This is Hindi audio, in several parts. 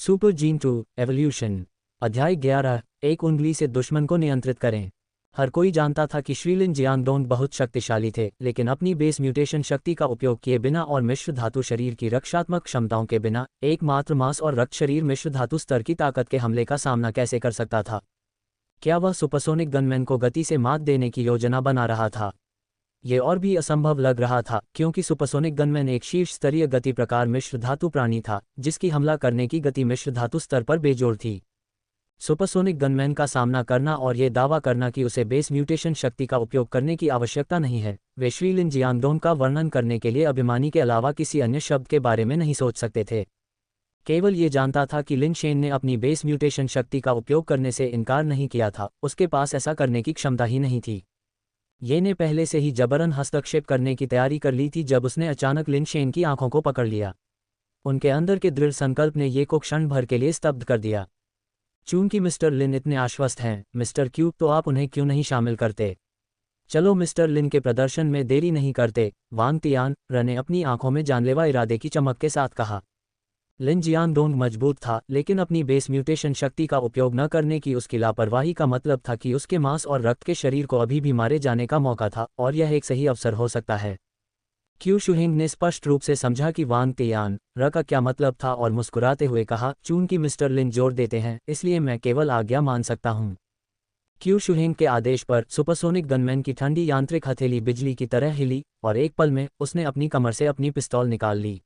Super gene 2 evolution. अध्याय 11 एक उंगली से दुश्मन को नियंत्रित करें। हर कोई जानता था कि श्रीलिन जियांगडोंग बहुत शक्तिशाली थे, लेकिन अपनी बेस म्यूटेशन शक्ति का उपयोग किए बिना और मिश्र धातु शरीर की रक्षात्मक क्षमताओं के बिना एकमात्र मांस और रक्त शरीर मिश्र धातु स्तर की ताकत के हमले का सामना कैसे कर सकता था? क्या वह सुपरसोनिक गनमैन को गति से मात देने की योजना बना रहा था? ये और भी असंभव लग रहा था, क्योंकि सुपरसोनिक गनमैन एक शीर्ष स्तरीय गति प्रकार मिश्र धातु प्राणी था, जिसकी हमला करने की गति मिश्र धातु स्तर पर बेजोड़ थी। सुपरसोनिक गनमैन का सामना करना और ये दावा करना कि उसे बेस म्यूटेशन शक्ति का उपयोग करने की आवश्यकता नहीं है, वे श्रीलिन जियांगडोंग का वर्णन करने के लिए अभिमानी के अलावा किसी अन्य शब्द के बारे में नहीं सोच सकते थे। केवल ये जानता था कि लिन शेन ने अपनी बेस म्यूटेशन शक्ति का उपयोग करने से इनकार नहीं किया था, उसके पास ऐसा करने की क्षमता ही नहीं थी। ये ने पहले से ही जबरन हस्तक्षेप करने की तैयारी कर ली थी जब उसने अचानक लिन शेन की आंखों को पकड़ लिया। उनके अंदर के दृढ़ संकल्प ने ये को क्षण भर के लिए स्तब्ध कर दिया। चूंकि मिस्टर लिन इतने आश्वस्त हैं, मिस्टर क्यू, तो आप उन्हें क्यों नहीं शामिल करते? चलो मिस्टर लिन के प्रदर्शन में देरी नहीं करते, वांग तियान ने अपनी आंखों में जानलेवा इरादे की चमक के साथ कहा। लिन जियांगडोंग मजबूत था, लेकिन अपनी बेस म्यूटेशन शक्ति का उपयोग न करने की उसकी लापरवाही का मतलब था कि उसके मांस और रक्त के शरीर को अभी भी मारे जाने का मौका था, और यह एक सही अवसर हो सकता है। क्यू शुहिंग ने स्पष्ट रूप से समझा कि वांग तियान का क्या मतलब था और मुस्कुराते हुए कहा, चूंकि मिस्टर लिन जोर देते हैं, इसलिए मैं केवल आज्ञा मान सकता हूं। क्यू शुहिंग के आदेश पर सुपरसोनिक गनमैन की ठंडी यांत्रिक हथेली बिजली की तरह हिली और एक पल में उसने अपनी कमर से अपनी पिस्तौल निकाल ली।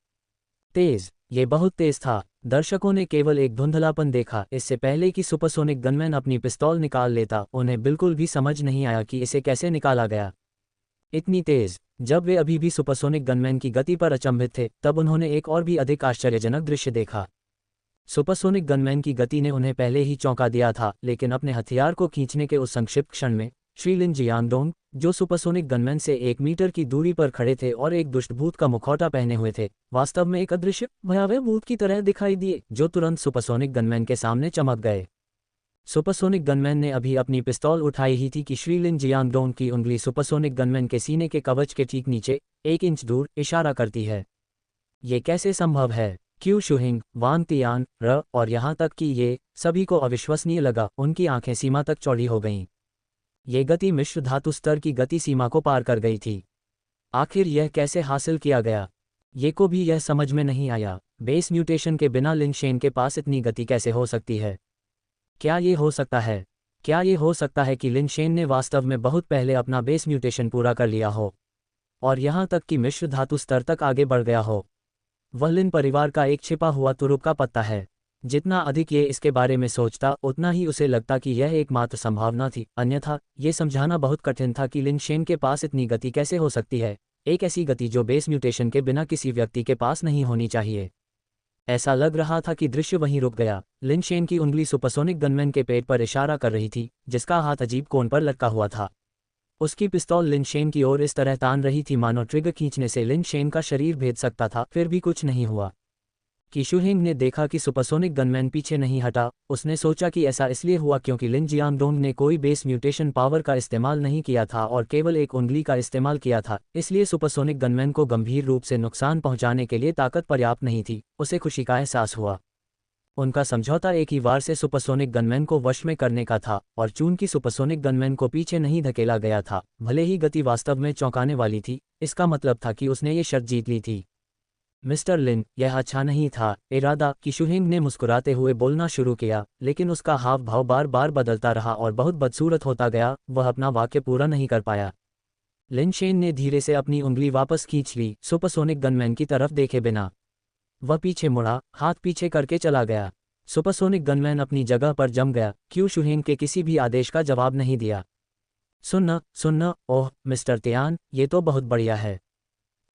तेज, ये बहुत तेज था। दर्शकों ने केवल एक धुंधलापन देखा। इससे पहले कि सुपरसोनिक गनमैन अपनी पिस्तौल निकाल लेता, उन्हें बिल्कुल भी समझ नहीं आया कि इसे कैसे निकाला गया। इतनी तेज। जब वे अभी भी सुपरसोनिक गनमैन की गति पर अचंभित थे, तब उन्होंने एक और भी अधिक आश्चर्यजनक दृश्य देखा। सुपरसोनिक गनमैन की गति ने उन्हें पहले ही चौंका दिया था, लेकिन अपने हथियार को खींचने के उस संक्षिप्त क्षण में श्रीलिन जियांगडोंग, जो सुपरसोनिक गनमैन से 1 मीटर की दूरी पर खड़े थे और एक दुष्ट भूत का मुखौटा पहने हुए थे, वास्तव में एक अदृश्य भयावह भूत की तरह दिखाई दिए, जो तुरंत सुपरसोनिक गनमैन के सामने चमक गए। सुपरसोनिक गनमैन ने अभी अपनी पिस्तौल उठाई ही थी कि श्रीलिन जियांगडोंग की उंगली सुपरसोनिक गनमैन के सीने के कवच के ठीक नीचे 1 इंच दूर इशारा करती है। ये कैसे संभव है? क्यू शुहिंग, वांग तियान और यहाँ तक कि ये सभी को अविश्वसनीय लगा। उनकी आंखें सीमा तक चौड़ी हो गईं। ये गति मिश्र धातु स्तर की गति सीमा को पार कर गई थी। आखिर यह कैसे हासिल किया गया? ये को भी यह समझ में नहीं आया। बेस म्यूटेशन के बिना लिन शेन के पास इतनी गति कैसे हो सकती है? क्या ये हो सकता है? क्या ये हो सकता है कि लिन शेन ने वास्तव में बहुत पहले अपना बेस म्यूटेशन पूरा कर लिया हो और यहाँ तक कि मिश्र धातु स्तर तक आगे बढ़ गया हो? वह लिन परिवार का एक छिपा हुआ तुरुप का पत्ता है। जितना अधिक ये इसके बारे में सोचता, उतना ही उसे लगता कि यह एकमात्र संभावना थी, अन्यथा ये समझाना बहुत कठिन था कि लिन शेन के पास इतनी गति कैसे हो सकती है, एक ऐसी गति जो बेस म्यूटेशन के बिना किसी व्यक्ति के पास नहीं होनी चाहिए। ऐसा लग रहा था कि दृश्य वहीं रुक गया। लिन शेन की उंगली सुपरसोनिक गनमैन के पेट पर इशारा कर रही थी, जिसका हाथ अजीब कोण पर लटका हुआ था। उसकी पिस्तौल लिन शेन की ओर इस तरह तान रही थी मानो ट्रिगर खींचने से लिन शेन का शरीर भेद सकता था। फिर भी कुछ नहीं हुआ। कि शुहिंग ने देखा कि सुपरसोनिक गनमैन पीछे नहीं हटा। उसने सोचा कि ऐसा इसलिए हुआ क्योंकि लिन जियांगडोंग ने कोई बेस म्यूटेशन पावर का इस्तेमाल नहीं किया था और केवल एक उंगली का इस्तेमाल किया था, इसलिए सुपरसोनिक गनमैन को गंभीर रूप से नुकसान पहुंचाने के लिए ताकत पर्याप्त नहीं थी। उसे खुशी का एहसास हुआ। उनका समझौता एक ही वार से सुपरसोनिक गनमैन को वश में करने का था, और चूंकि सुपरसोनिक गनमैन को पीछे नहीं धकेला गया था, भले ही गति वास्तव में चौंकाने वाली थी, इसका मतलब था कि उसने ये शर्त जीत ली थी। मिस्टर लिन, यह अच्छा नहीं था। इरादा कि शुहिंग ने मुस्कुराते हुए बोलना शुरू किया, लेकिन उसका हाव भाव बार बार बदलता रहा और बहुत बदसूरत होता गया। वह अपना वाक्य पूरा नहीं कर पाया। लिन शेन ने धीरे से अपनी उंगली वापस खींच ली, सुपरसोनिक गनमैन की तरफ देखे बिना। वह पीछे मुड़ा, हाथ पीछे करके चला गया। सुपरसोनिक गनमैन अपनी जगह पर जम गया। क्यू शुहिंग के किसी भी आदेश का जवाब नहीं दिया। सुनना, ओह मिस्टर तियान, ये तो बहुत बढ़िया है।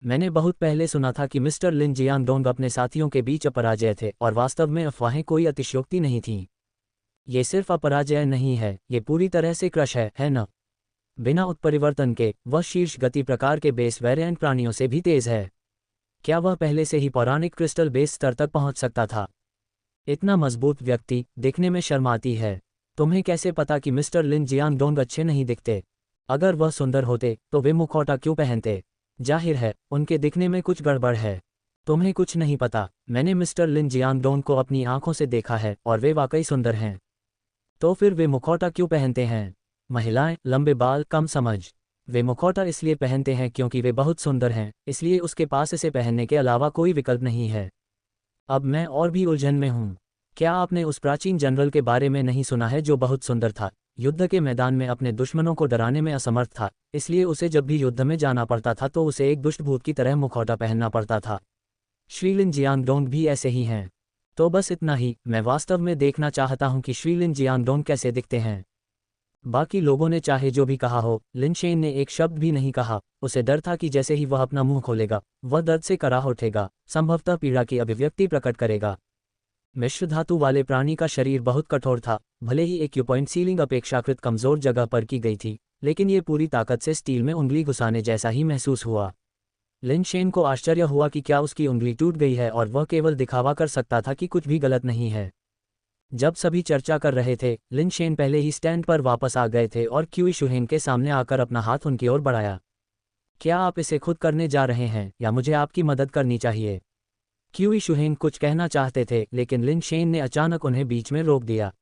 मैंने बहुत पहले सुना था कि मिस्टर लिन जियांगडोंग अपने साथियों के बीच अपराजय थे, और वास्तव में अफवाहें कोई अतिशयोक्ति नहीं थीं। ये सिर्फ अपराजय नहीं है, ये पूरी तरह से क्रश है न? बिना उत्परिवर्तन के वह शीर्ष गति प्रकार के बेस वेरिएंट प्राणियों से भी तेज है। क्या वह पहले से ही पौराणिक क्रिस्टल बेस स्तर तक पहुंच सकता था? इतना मजबूत व्यक्ति दिखने में शर्माती है। तुम्हें कैसे पता कि मिस्टर लिन जियांगडोंग अच्छे नहीं दिखते? अगर वह सुंदर होते तो वे मुखौटा क्यों पहनते? जाहिर है उनके दिखने में कुछ गड़बड़ है। तुम्हें कुछ नहीं पता, मैंने मिस्टर लिन जियांगडोंग को अपनी आंखों से देखा है और वे वाकई सुंदर हैं। तो फिर वे मुखौटा क्यों पहनते हैं? महिलाएं, लंबे बाल, कम समझ। वे मुखौटा इसलिए पहनते हैं क्योंकि वे बहुत सुंदर हैं, इसलिए उसके पास इसे पहनने के अलावा कोई विकल्प नहीं है। अब मैं और भी उलझन में हूँ। क्या आपने उस प्राचीन जनरल के बारे में नहीं सुना है जो बहुत सुंदर था, युद्ध के मैदान में अपने दुश्मनों को डराने में असमर्थ था, इसलिए उसे जब भी युद्ध में जाना पड़ता था तो उसे एक दुष्ट भूत की तरह मुखौटा पहनना पड़ता था। श्रीलिन जियांगडोंग भी ऐसे ही हैं। तो बस इतना ही, मैं वास्तव में देखना चाहता हूं कि श्रीलिन जियांगडोंग कैसे दिखते हैं। बाकी लोगों ने चाहे जो भी कहा हो, लिन शेन ने एक शब्द भी नहीं कहा। उसे डर था कि जैसे ही वह अपना मुंह खोलेगा, वह दर्द से कराह उठेगा, संभवतः पीड़ा की अभिव्यक्ति प्रकट करेगा। मिश्र धातु वाले प्राणी का शरीर बहुत कठोर था, भले ही एक्यूपॉइंट सीलिंग अपेक्षाकृत कमजोर जगह पर की गई थी, लेकिन ये पूरी ताकत से स्टील में उंगली घुसाने जैसा ही महसूस हुआ। लिन शेन को आश्चर्य हुआ कि क्या उसकी उंगली टूट गई है और वह केवल दिखावा कर सकता था कि कुछ भी गलत नहीं है। जब सभी चर्चा कर रहे थे, लिन शेन पहले ही स्टैंड पर वापस आ गए थे और क्यूई शुहेंग के सामने आकर अपना हाथ उनकी ओर बढ़ाया। क्या आप इसे खुद करने जा रहे हैं या मुझे आपकी मदद करनी चाहिए? क्यूई शुहेंग कुछ कहना चाहते थे, लेकिन लिन शेन ने अचानक उन्हें बीच में रोक दिया।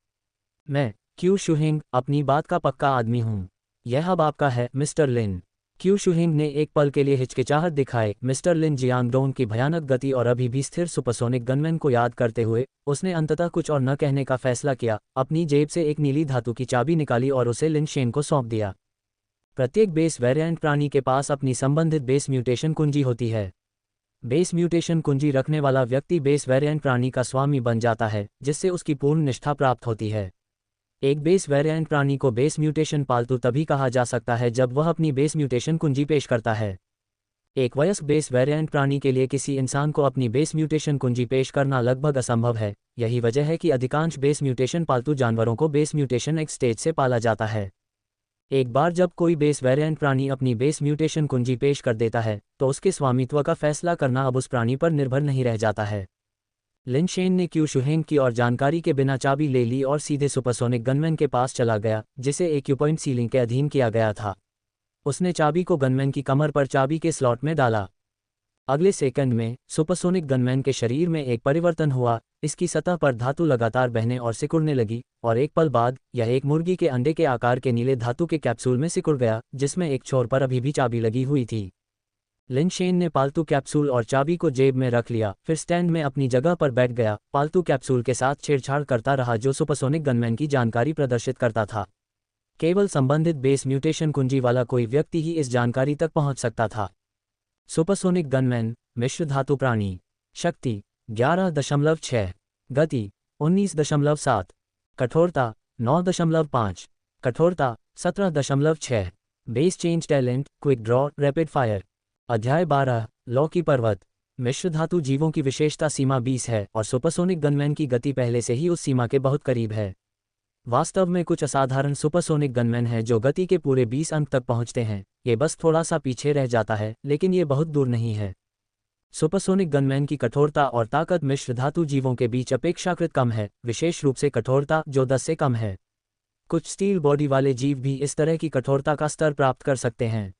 मैं, क्यू शुहेंग, अपनी बात का पक्का आदमी हूँ। यह अब आपका है, मिस्टर लिन। क्यू शुहेंग ने एक पल के लिए हिचकिचाहट दिखाए। मिस्टर लिन जियांगडोंग की भयानक गति और अभी भी स्थिर सुपरसोनिक गनमैन को याद करते हुए उसने अंततः कुछ और न कहने का फैसला किया, अपनी जेब से एक नीली धातु की चाबी निकाली और उसे लिन शेन को सौंप दिया। प्रत्येक बेस वेरिएंट प्राणी के पास अपनी संबंधित बेस म्यूटेशन कुंजी होती है। बेस म्यूटेशन कुंजी रखने वाला व्यक्ति बेस वेरिएंट प्राणी का स्वामी बन जाता है, जिससे उसकी पूर्ण निष्ठा प्राप्त होती है। एक बेस वेरिएंट प्राणी को बेस म्यूटेशन पालतू तभी कहा जा सकता है जब वह अपनी बेस म्यूटेशन कुंजी पेश करता है। एक वयस्क बेस वेरिएंट प्राणी के लिए किसी इंसान को अपनी बेस म्यूटेशन कुंजी पेश करना लगभग असंभव है। यही वजह है कि अधिकांश बेस म्यूटेशन पालतू जानवरों को बेस म्यूटेशन एक्स स्टेज से पाला जाता है। एक बार जब कोई बेस वेरिएंट प्राणी अपनी बेस म्यूटेशन कुंजी पेश कर देता है, तो उसके स्वामित्व का फैसला करना अब उस प्राणी पर निर्भर नहीं रह जाता है। लिन शेन ने क्यू शुहेंग की और जानकारी के बिना चाबी ले ली और सीधे सुपरसोनिक गनमैन के पास चला गया, जिसे एक्यूपॉइंट सीलिंग के अधीन किया गया था। उसने चाबी को गनमैन की कमर पर चाबी के स्लॉट में डाला। अगले सेकंड में सुपरसोनिक गनमैन के शरीर में एक परिवर्तन हुआ। इसकी सतह पर धातु लगातार बहने और सिकुड़ने लगी, और एक पल बाद यह एक मुर्गी के अंडे के आकार के नीले धातु के कैप्सूल में सिकुड़ गया, जिसमें एक छोर पर अभी भी चाबी लगी हुई थी। लिन शेन ने पालतू कैप्सूल और चाबी को जेब में रख लिया, फिर स्टैंड में अपनी जगह पर बैठ गया, पालतू कैप्सूल के साथ छेड़छाड़ करता रहा जो सुपरसोनिक गनमैन की जानकारी प्रदर्शित करता था। केवल संबंधित बेस म्यूटेशन कुंजी वाला कोई व्यक्ति ही इस जानकारी तक पहुंच सकता था। सुपरसोनिक गनमैन, मिश्र धातु प्राणी। शक्ति 11.6, गति 19.7, कठोरता 9.5, कठोरता 17.6, base change talent, quick draw, rapid fire. अध्याय 12, लॉ की पर्वत। मिश्र धातु जीवों की विशेषता सीमा 20 है और सुपरसोनिक गनमैन की गति पहले से ही उस सीमा के बहुत करीब है। वास्तव में कुछ असाधारण सुपरसोनिक गनमैन हैं जो गति के पूरे 20 अंक तक पहुंचते हैं। ये बस थोड़ा सा पीछे रह जाता है, लेकिन ये बहुत दूर नहीं है। सुपरसोनिक गनमैन की कठोरता और ताकत मिश्र धातु जीवों के बीच अपेक्षाकृत कम है, विशेष रूप से कठोरता जो 10 से कम है। कुछ स्टील बॉडी वाले जीव भी इस तरह की कठोरता का स्तर प्राप्त कर सकते हैं।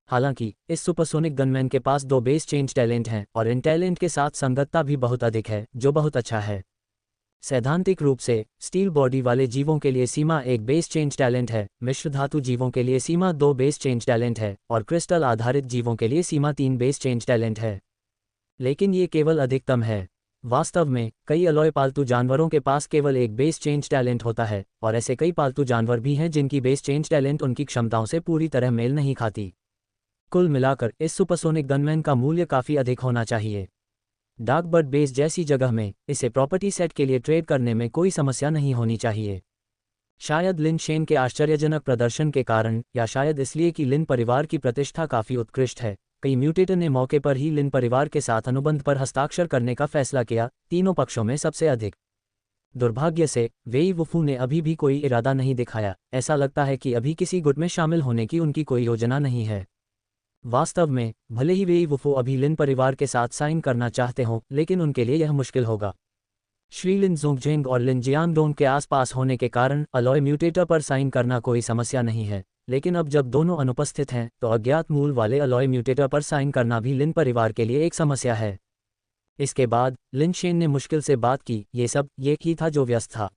हालांकि इस सुपरसोनिक गनमैन के पास 2 बेस चेंज टैलेंट हैं और इन टैलेंट के साथ संगतता भी बहुत अधिक है, जो बहुत अच्छा है। सैद्धांतिक रूप से स्टील बॉडी वाले जीवों के लिए सीमा 1 बेस चेंज टैलेंट है, मिश्र धातु जीवों के लिए सीमा 2 बेस चेंज टैलेंट है और क्रिस्टल आधारित जीवों के लिए सीमा 3 बेस चेंज टैलेंट है। लेकिन ये केवल अधिकतम है। वास्तव में कई अलॉय पालतू जानवरों के पास केवल 1 बेस चेंज टैलेंट होता है, और ऐसे कई पालतू जानवर भी हैं जिनकी बेस चेंज टैलेंट उनकी क्षमताओं से पूरी तरह मेल नहीं खाती। कुल मिलाकर इस सुपरसोनिक गनमैन का मूल्य काफ़ी अधिक होना चाहिए। डार्क बर्ड बेस जैसी जगह में इसे प्रॉपर्टी सेट के लिए ट्रेड करने में कोई समस्या नहीं होनी चाहिए। शायद लिन शेन के आश्चर्यजनक प्रदर्शन के कारण, या शायद इसलिए कि लिन परिवार की प्रतिष्ठा काफ़ी उत्कृष्ट है, कई म्यूटेटर ने मौके पर ही लिन परिवार के साथ अनुबंध पर हस्ताक्षर करने का फैसला किया, तीनों पक्षों में सबसे अधिक। दुर्भाग्य से वेई वुफू ने अभी भी कोई इरादा नहीं दिखाया। ऐसा लगता है कि अभी किसी गुट में शामिल होने की उनकी कोई योजना नहीं है। वास्तव में भले ही वेई वुफू अभी लिन परिवार के साथ साइन करना चाहते हों, लेकिन उनके लिए यह मुश्किल होगा। श्री लिन ज़ोंगजेंग और लिन जियांगडोंग के आसपास होने के कारण अलॉय म्यूटेटर पर साइन करना कोई समस्या नहीं है, लेकिन अब जब दोनों अनुपस्थित हैं तो अज्ञात मूल वाले अलॉय म्यूटेटर पर साइन करना भी लिन परिवार के लिए एक समस्या है। इसके बाद लिन शेन ने मुश्किल से बात की, ये ही था जो व्यस्त था।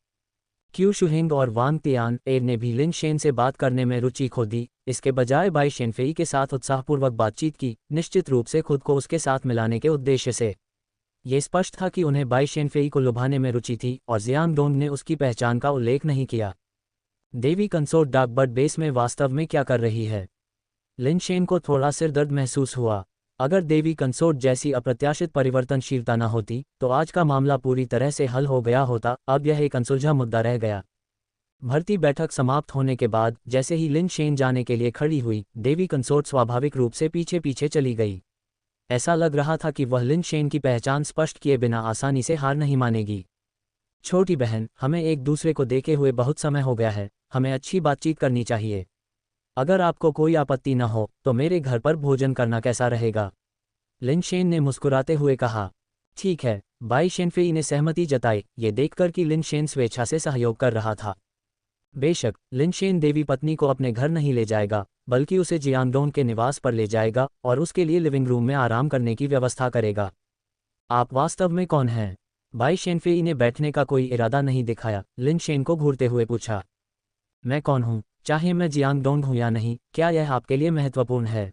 क्यू शुहिंग और वांग तियान एर ने भी लिन शेन से बात करने में रुचि खो दी। इसके बजाय बाई शेनफेई के साथ उत्साहपूर्वक बातचीत की, निश्चित रूप से खुद को उसके साथ मिलाने के उद्देश्य से। ये स्पष्ट था कि उन्हें बाई शेनफेई को लुभाने में रुचि थी और जियांग डोंग ने उसकी पहचान का उल्लेख नहीं किया। देवी कंसोर्ट डाकबर्ड बेस में वास्तव में क्या कर रही है? लिन शेन को थोड़ा सिरदर्द महसूस हुआ। अगर देवी कंसोर्ट जैसी अप्रत्याशित परिवर्तनशीलता न होती तो आज का मामला पूरी तरह से हल हो गया होता। अब यह एक अनसुलझा मुद्दा रह गया। भर्ती बैठक समाप्त होने के बाद जैसे ही लिन शेन जाने के लिए खड़ी हुई, देवी कंसोर्ट स्वाभाविक रूप से पीछे पीछे चली गई। ऐसा लग रहा था कि वह लिन शेन की पहचान स्पष्ट किए बिना आसानी से हार नहीं मानेगी। छोटी बहन, हमें एक दूसरे को देखे हुए बहुत समय हो गया है, हमें अच्छी बातचीत करनी चाहिए। अगर आपको कोई आपत्ति न हो तो मेरे घर पर भोजन करना कैसा रहेगा? लिन शेन ने मुस्कुराते हुए कहा। ठीक है, बाई शेनफेई ने सहमति जताई, ये देखकर कि लिन शेन स्वेच्छा से सहयोग कर रहा था। बेशक, लिन शेन देवी पत्नी को अपने घर नहीं ले जाएगा, बल्कि उसे जियांगडोंग के निवास पर ले जाएगा और उसके लिए लिविंग रूम में आराम करने की व्यवस्था करेगा। आप वास्तव में कौन हैं? बाई शेनफेई ने बैठने का कोई इरादा नहीं दिखाया, लिन शेन को घूरते हुए पूछा। मैं कौन हूँ, चाहे मैं जियांगडोंग हूँ या नहीं, क्या यह आपके लिए महत्वपूर्ण है?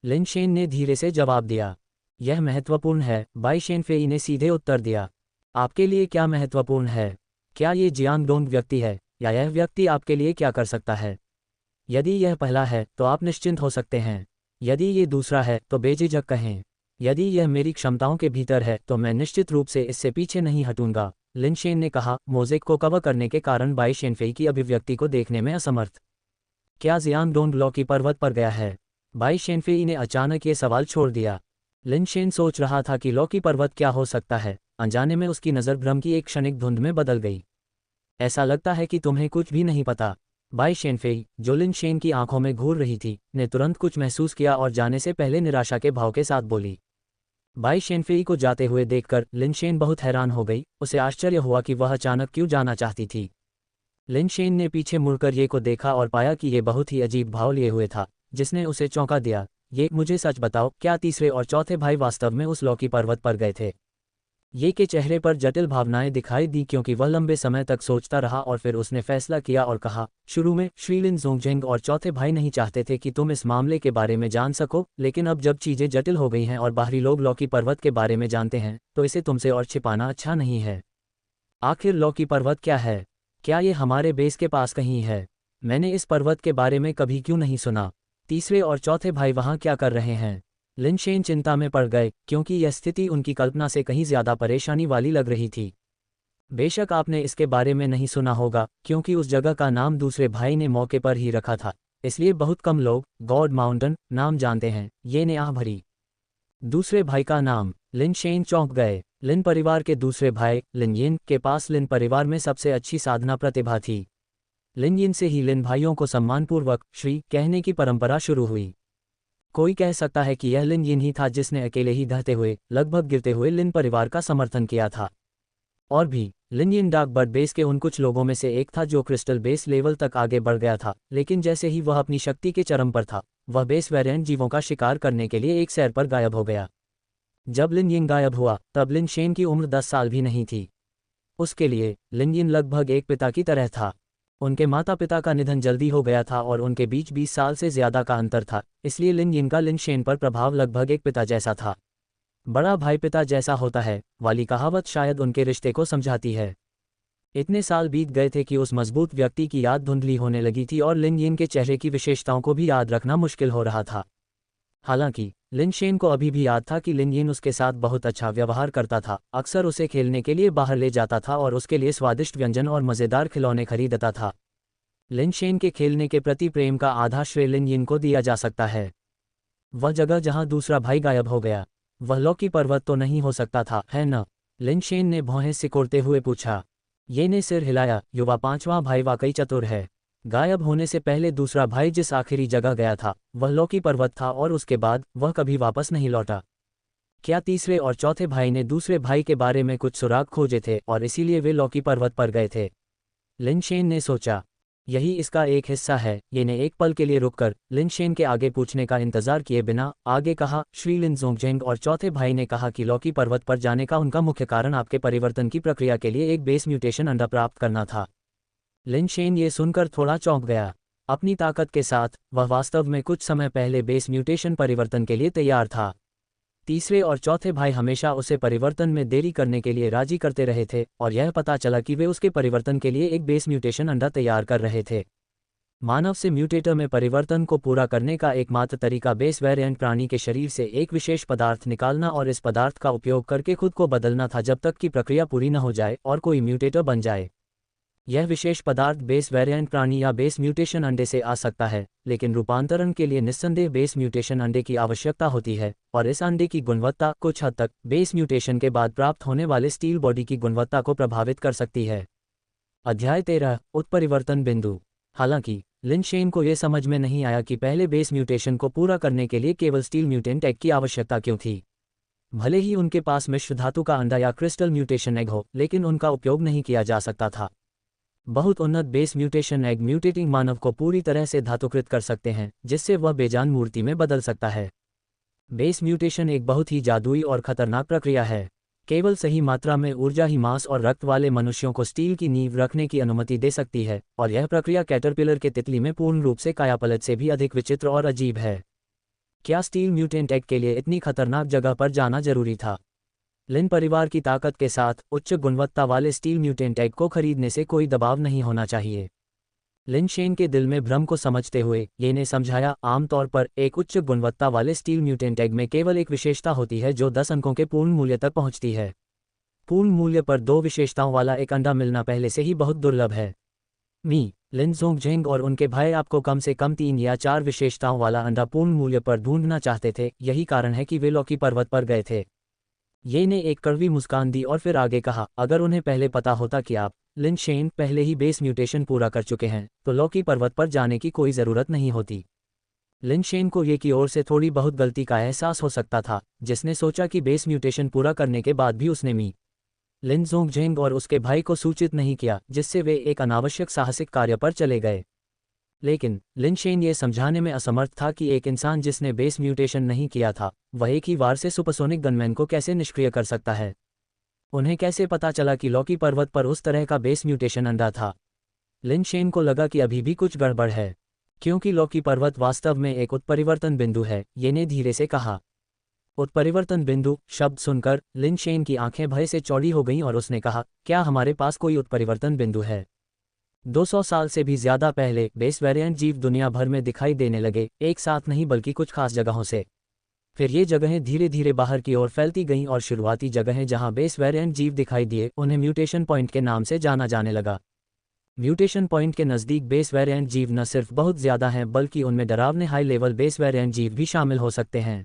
लिन शेन ने धीरे से जवाब दिया। यह महत्वपूर्ण है, बाई शेनफेई ने सीधे उत्तर दिया। आपके लिए क्या महत्वपूर्ण है? क्या ये जियांगडोंग व्यक्ति है, या यह व्यक्ति आपके लिए क्या कर सकता है? यदि यह पहला है तो आप निश्चिंत हो सकते हैं। यदि ये दूसरा है तो बेझिझक कहें। यदि यह मेरी क्षमताओं के भीतर है तो मैं निश्चित रूप से इससे पीछे नहीं हटूंगा, लिन शेन ने कहा, मोज़ेक को कवर करने के कारण बाई शेनफेई की अभिव्यक्ति को देखने में असमर्थ। क्या जियांगडोंग लॉकी पर्वत पर गया है? बाई शेनफेई ने अचानक ये सवाल छोड़ दिया। लिन शेन सोच रहा था कि लॉकी पर्वत क्या हो सकता है। अनजाने में उसकी नज़र भ्रम की एक क्षणिक धुंध में बदल गई। ऐसा लगता है कि तुम्हें कुछ भी नहीं पता। बाई शेनफेई, जो लिन शेन की आंखों में घूर रही थी, ने तुरंत कुछ महसूस किया और जाने से पहले निराशा के भाव के साथ बोली। बाई शेनफेई को जाते हुए देखकर लिन शेन बहुत हैरान हो गई। उसे आश्चर्य हुआ कि वह अचानक क्यों जाना चाहती थी। लिन शेन ने पीछे मुड़कर ये को देखा और पाया कि ये बहुत ही अजीब भाव लिए हुए था, जिसने उसे चौंका दिया। मुझे सच बताओ, क्या तीसरे और चौथे भाई वास्तव में उस लॉकी पर्वत पर गए थे? ये के चेहरे पर जटिल भावनाएं दिखाई दी क्योंकि वह लंबे समय तक सोचता रहा और फिर उसने फैसला किया और कहा, शुरू में श्रीलिन जोंगजेंग और चौथे भाई नहीं चाहते थे कि तुम इस मामले के बारे में जान सको, लेकिन अब जब चीजें जटिल हो गई हैं और बाहरी लोग लॉकी पर्वत के बारे में जानते हैं तो इसे तुमसे और छिपाना अच्छा नहीं है। आखिर लॉकी पर्वत क्या है? क्या ये हमारे बेस के पास कहीं है? मैंने इस पर्वत के बारे में कभी क्यों नहीं सुना? तीसरे और चौथे भाई वहाँ क्या कर रहे हैं? लिन शेन चिंता में पड़ गए क्योंकि यह स्थिति उनकी कल्पना से कहीं ज्यादा परेशानी वाली लग रही थी। बेशक आपने इसके बारे में नहीं सुना होगा क्योंकि उस जगह का नाम दूसरे भाई ने मौके पर ही रखा था, इसलिए बहुत कम लोग गॉड माउंटेन नाम जानते हैं। ये ने आह भरी। दूसरे भाई का नाम? लिन शेन चौंक गए। लिन परिवार के दूसरे भाई लिन यिन के पास लिन परिवार में सबसे अच्छी साधना प्रतिभा थी। लिन यिन से ही लिन भाइयों को सम्मानपूर्वक श्री कहने की परंपरा शुरू हुई। कोई कह सकता है कि यह लिन यिन ही था जिसने अकेले ही ढहते हुए, लगभग गिरते हुए लिन परिवार का समर्थन किया था। और भी, लिन यिन डाकबर्ड बेस के उन कुछ लोगों में से एक था जो क्रिस्टल बेस लेवल तक आगे बढ़ गया था, लेकिन जैसे ही वह अपनी शक्ति के चरम पर था, वह बेस वेरिएंट जीवों का शिकार करने के लिए एक सैर पर गायब हो गया। जब लिन यिन गायब हुआ तब लिन शेन की उम्र 10 साल भी नहीं थी। उसके लिए लिन यिन लगभग एक पिता की तरह था। उनके माता पिता का निधन जल्दी हो गया था और उनके बीच 20 साल से ज्यादा का अंतर था, इसलिए लिन यिन का लिन शेन पर प्रभाव लगभग एक पिता जैसा था। बड़ा भाई पिता जैसा होता है वाली कहावत शायद उनके रिश्ते को समझाती है। इतने साल बीत गए थे कि उस मजबूत व्यक्ति की याद धुंधली होने लगी थी और लिन यिन के चेहरे की विशेषताओं को भी याद रखना मुश्किल हो रहा था। हालांकि लिन शेन को अभी भी याद था कि लिन यिन उसके साथ बहुत अच्छा व्यवहार करता था, अक्सर उसे खेलने के लिए बाहर ले जाता था और उसके लिए स्वादिष्ट व्यंजन और मज़ेदार खिलौने खरीदता था। लिन शेन के खेलने के प्रति प्रेम का आधा श्रेय लिन यिन को दिया जा सकता है। वह जगह जहां दूसरा भाई गायब हो गया, वह लॉकी पर्वत तो नहीं हो सकता था, है न? लिन शेन ने भौहें सिकोड़ते हुए पूछा। ये ने सिर हिलाया। युवा पांचवां भाई वाकई चतुर है। गायब होने से पहले दूसरा भाई जिस आखिरी जगह गया था वह लॉकी पर्वत था और उसके बाद वह कभी वापस नहीं लौटा। क्या तीसरे और चौथे भाई ने दूसरे भाई के बारे में कुछ सुराग खोजे थे और इसीलिए वे लॉकी पर्वत पर गए थे? लिन शेन ने सोचा। यही इसका एक हिस्सा है। ये ने एक पल के लिए रुककर लिन शेन के आगे पूछने का इंतजार किए बिना आगे कहा, श्री लिन ज़ोंगजेंग और चौथे भाई ने कहा कि लॉकी पर्वत पर जाने का उनका मुख्य कारण आपके परिवर्तन की प्रक्रिया के लिए एक बेस म्यूटेशन अंडा प्राप्त करना था। लिन शेन ये सुनकर थोड़ा चौंक गया। अपनी ताकत के साथ वह वास्तव में कुछ समय पहले बेस म्यूटेशन परिवर्तन के लिए तैयार था। तीसरे और चौथे भाई हमेशा उसे परिवर्तन में देरी करने के लिए राजी करते रहे थे और यह पता चला कि वे उसके परिवर्तन के लिए एक बेस म्यूटेशन अंडा तैयार कर रहे थे। मानव से म्यूटेटर में परिवर्तन को पूरा करने का एकमात्र तरीका बेस वेरिएंट प्राणी के शरीर से एक विशेष पदार्थ निकालना और इस पदार्थ का उपयोग करके खुद को बदलना था जब तक कि प्रक्रिया पूरी न हो जाए और कोई म्यूटेटर बन जाए। यह विशेष पदार्थ बेस वेरिएंट प्राणी या बेस म्यूटेशन अंडे से आ सकता है, लेकिन रूपांतरण के लिए निस्संदेह बेस म्यूटेशन अंडे की आवश्यकता होती है और इस अंडे की गुणवत्ता कुछ हद तक बेस म्यूटेशन के बाद प्राप्त होने वाले स्टील बॉडी की गुणवत्ता को प्रभावित कर सकती है। अध्याय 13 उत्परिवर्तन बिंदु। हालांकि लिन शेन को यह समझ में नहीं आया कि पहले बेस म्यूटेशन को पूरा करने के लिए केवल स्टील म्यूटेंट एग की आवश्यकता क्यों थी। भले ही उनके पास मिश्र धातु का अंडा या क्रिस्टल म्यूटेशन एग हो, लेकिन उनका उपयोग नहीं किया जा सकता था। बहुत उन्नत बेस म्यूटेशन एग म्यूटेटिंग मानव को पूरी तरह से धातुकृत कर सकते हैं, जिससे वह बेजान मूर्ति में बदल सकता है। बेस म्यूटेशन एक बहुत ही जादुई और खतरनाक प्रक्रिया है। केवल सही मात्रा में ऊर्जा ही मांस और रक्त वाले मनुष्यों को स्टील की नींव रखने की अनुमति दे सकती है, और यह प्रक्रिया कैटरपिलर के तितली में पूर्ण रूप से कायापलट से भी अधिक विचित्र और अजीब है। क्या स्टील म्यूटेंट एग के लिए इतनी खतरनाक जगह पर जाना जरूरी था? लिन परिवार की ताकत के साथ उच्च गुणवत्ता वाले स्टील म्यूटेंट एग को खरीदने से कोई दबाव नहीं होना चाहिए। लिन शेन के दिल में भ्रम को समझते हुए ये ने समझाया, आमतौर पर एक उच्च गुणवत्ता वाले स्टील म्यूटेंट एग में केवल एक विशेषता होती है जो 10 अंकों के पूर्ण मूल्य तक पहुंचती है। पूर्ण मूल्य पर 2 विशेषताओं वाला एक अंडा मिलना पहले से ही बहुत दुर्लभ है। लिन ज़ोंगजेंग और उनके भाई आपको कम से कम 3 या 4 विशेषताओं वाला अंडा पूर्ण मूल्य पर ढूंढना चाहते थे। यही कारण है कि वे लॉकी पर्वत पर गए थे। ये ने एक कड़वी मुस्कान दी और फिर आगे कहा, अगर उन्हें पहले पता होता कि आप लिन शेन पहले ही बेस म्यूटेशन पूरा कर चुके हैं तो लॉकी पर्वत पर जाने की कोई ज़रूरत नहीं होती। लिन शेन को ये की ओर से थोड़ी बहुत गलती का एहसास हो सकता था, जिसने सोचा कि बेस म्यूटेशन पूरा करने के बाद भी उसने लिन ज़ोंगजेंग और उसके भाई को सूचित नहीं किया, जिससे वे एक अनावश्यक साहसिक कार्य पर चले गए। लेकिन लिन शेन ये समझाने में असमर्थ था कि एक इंसान जिसने बेस म्यूटेशन नहीं किया था वह एक ही बार से सुपरसोनिक गनमैन को कैसे निष्क्रिय कर सकता है। उन्हें कैसे पता चला कि लॉकी पर्वत पर उस तरह का बेस म्यूटेशन अंडा था? लिन शेन को लगा कि अभी भी कुछ गड़बड़ है, क्योंकि लॉकी पर्वत वास्तव में एक उत्परिवर्तन बिंदु है, ये ने धीरे से कहा। उत्परिवर्तन बिंदु शब्द सुनकर लिन शेन की आंखें भय से चौड़ी हो गईं और उसने कहा, क्या हमारे पास कोई उत्परिवर्तन बिंदु है? 200 साल से भी ज्यादा पहले बेस वेरिएंट जीव दुनिया भर में दिखाई देने लगे, एक साथ नहीं बल्कि कुछ खास जगहों से। फिर ये जगहें धीरे धीरे बाहर की ओर फैलती गईं और शुरुआती जगहें जहां बेस वेरिएंट जीव दिखाई दिए उन्हें म्यूटेशन पॉइंट के नाम से जाना जाने लगा। म्यूटेशन पॉइंट के नज़दीक बेस वेरिएंट जीव न सिर्फ बहुत ज़्यादा हैं बल्कि उनमें डरावने हाई लेवल बेस वेरिएंट जीव भी शामिल हो सकते हैं।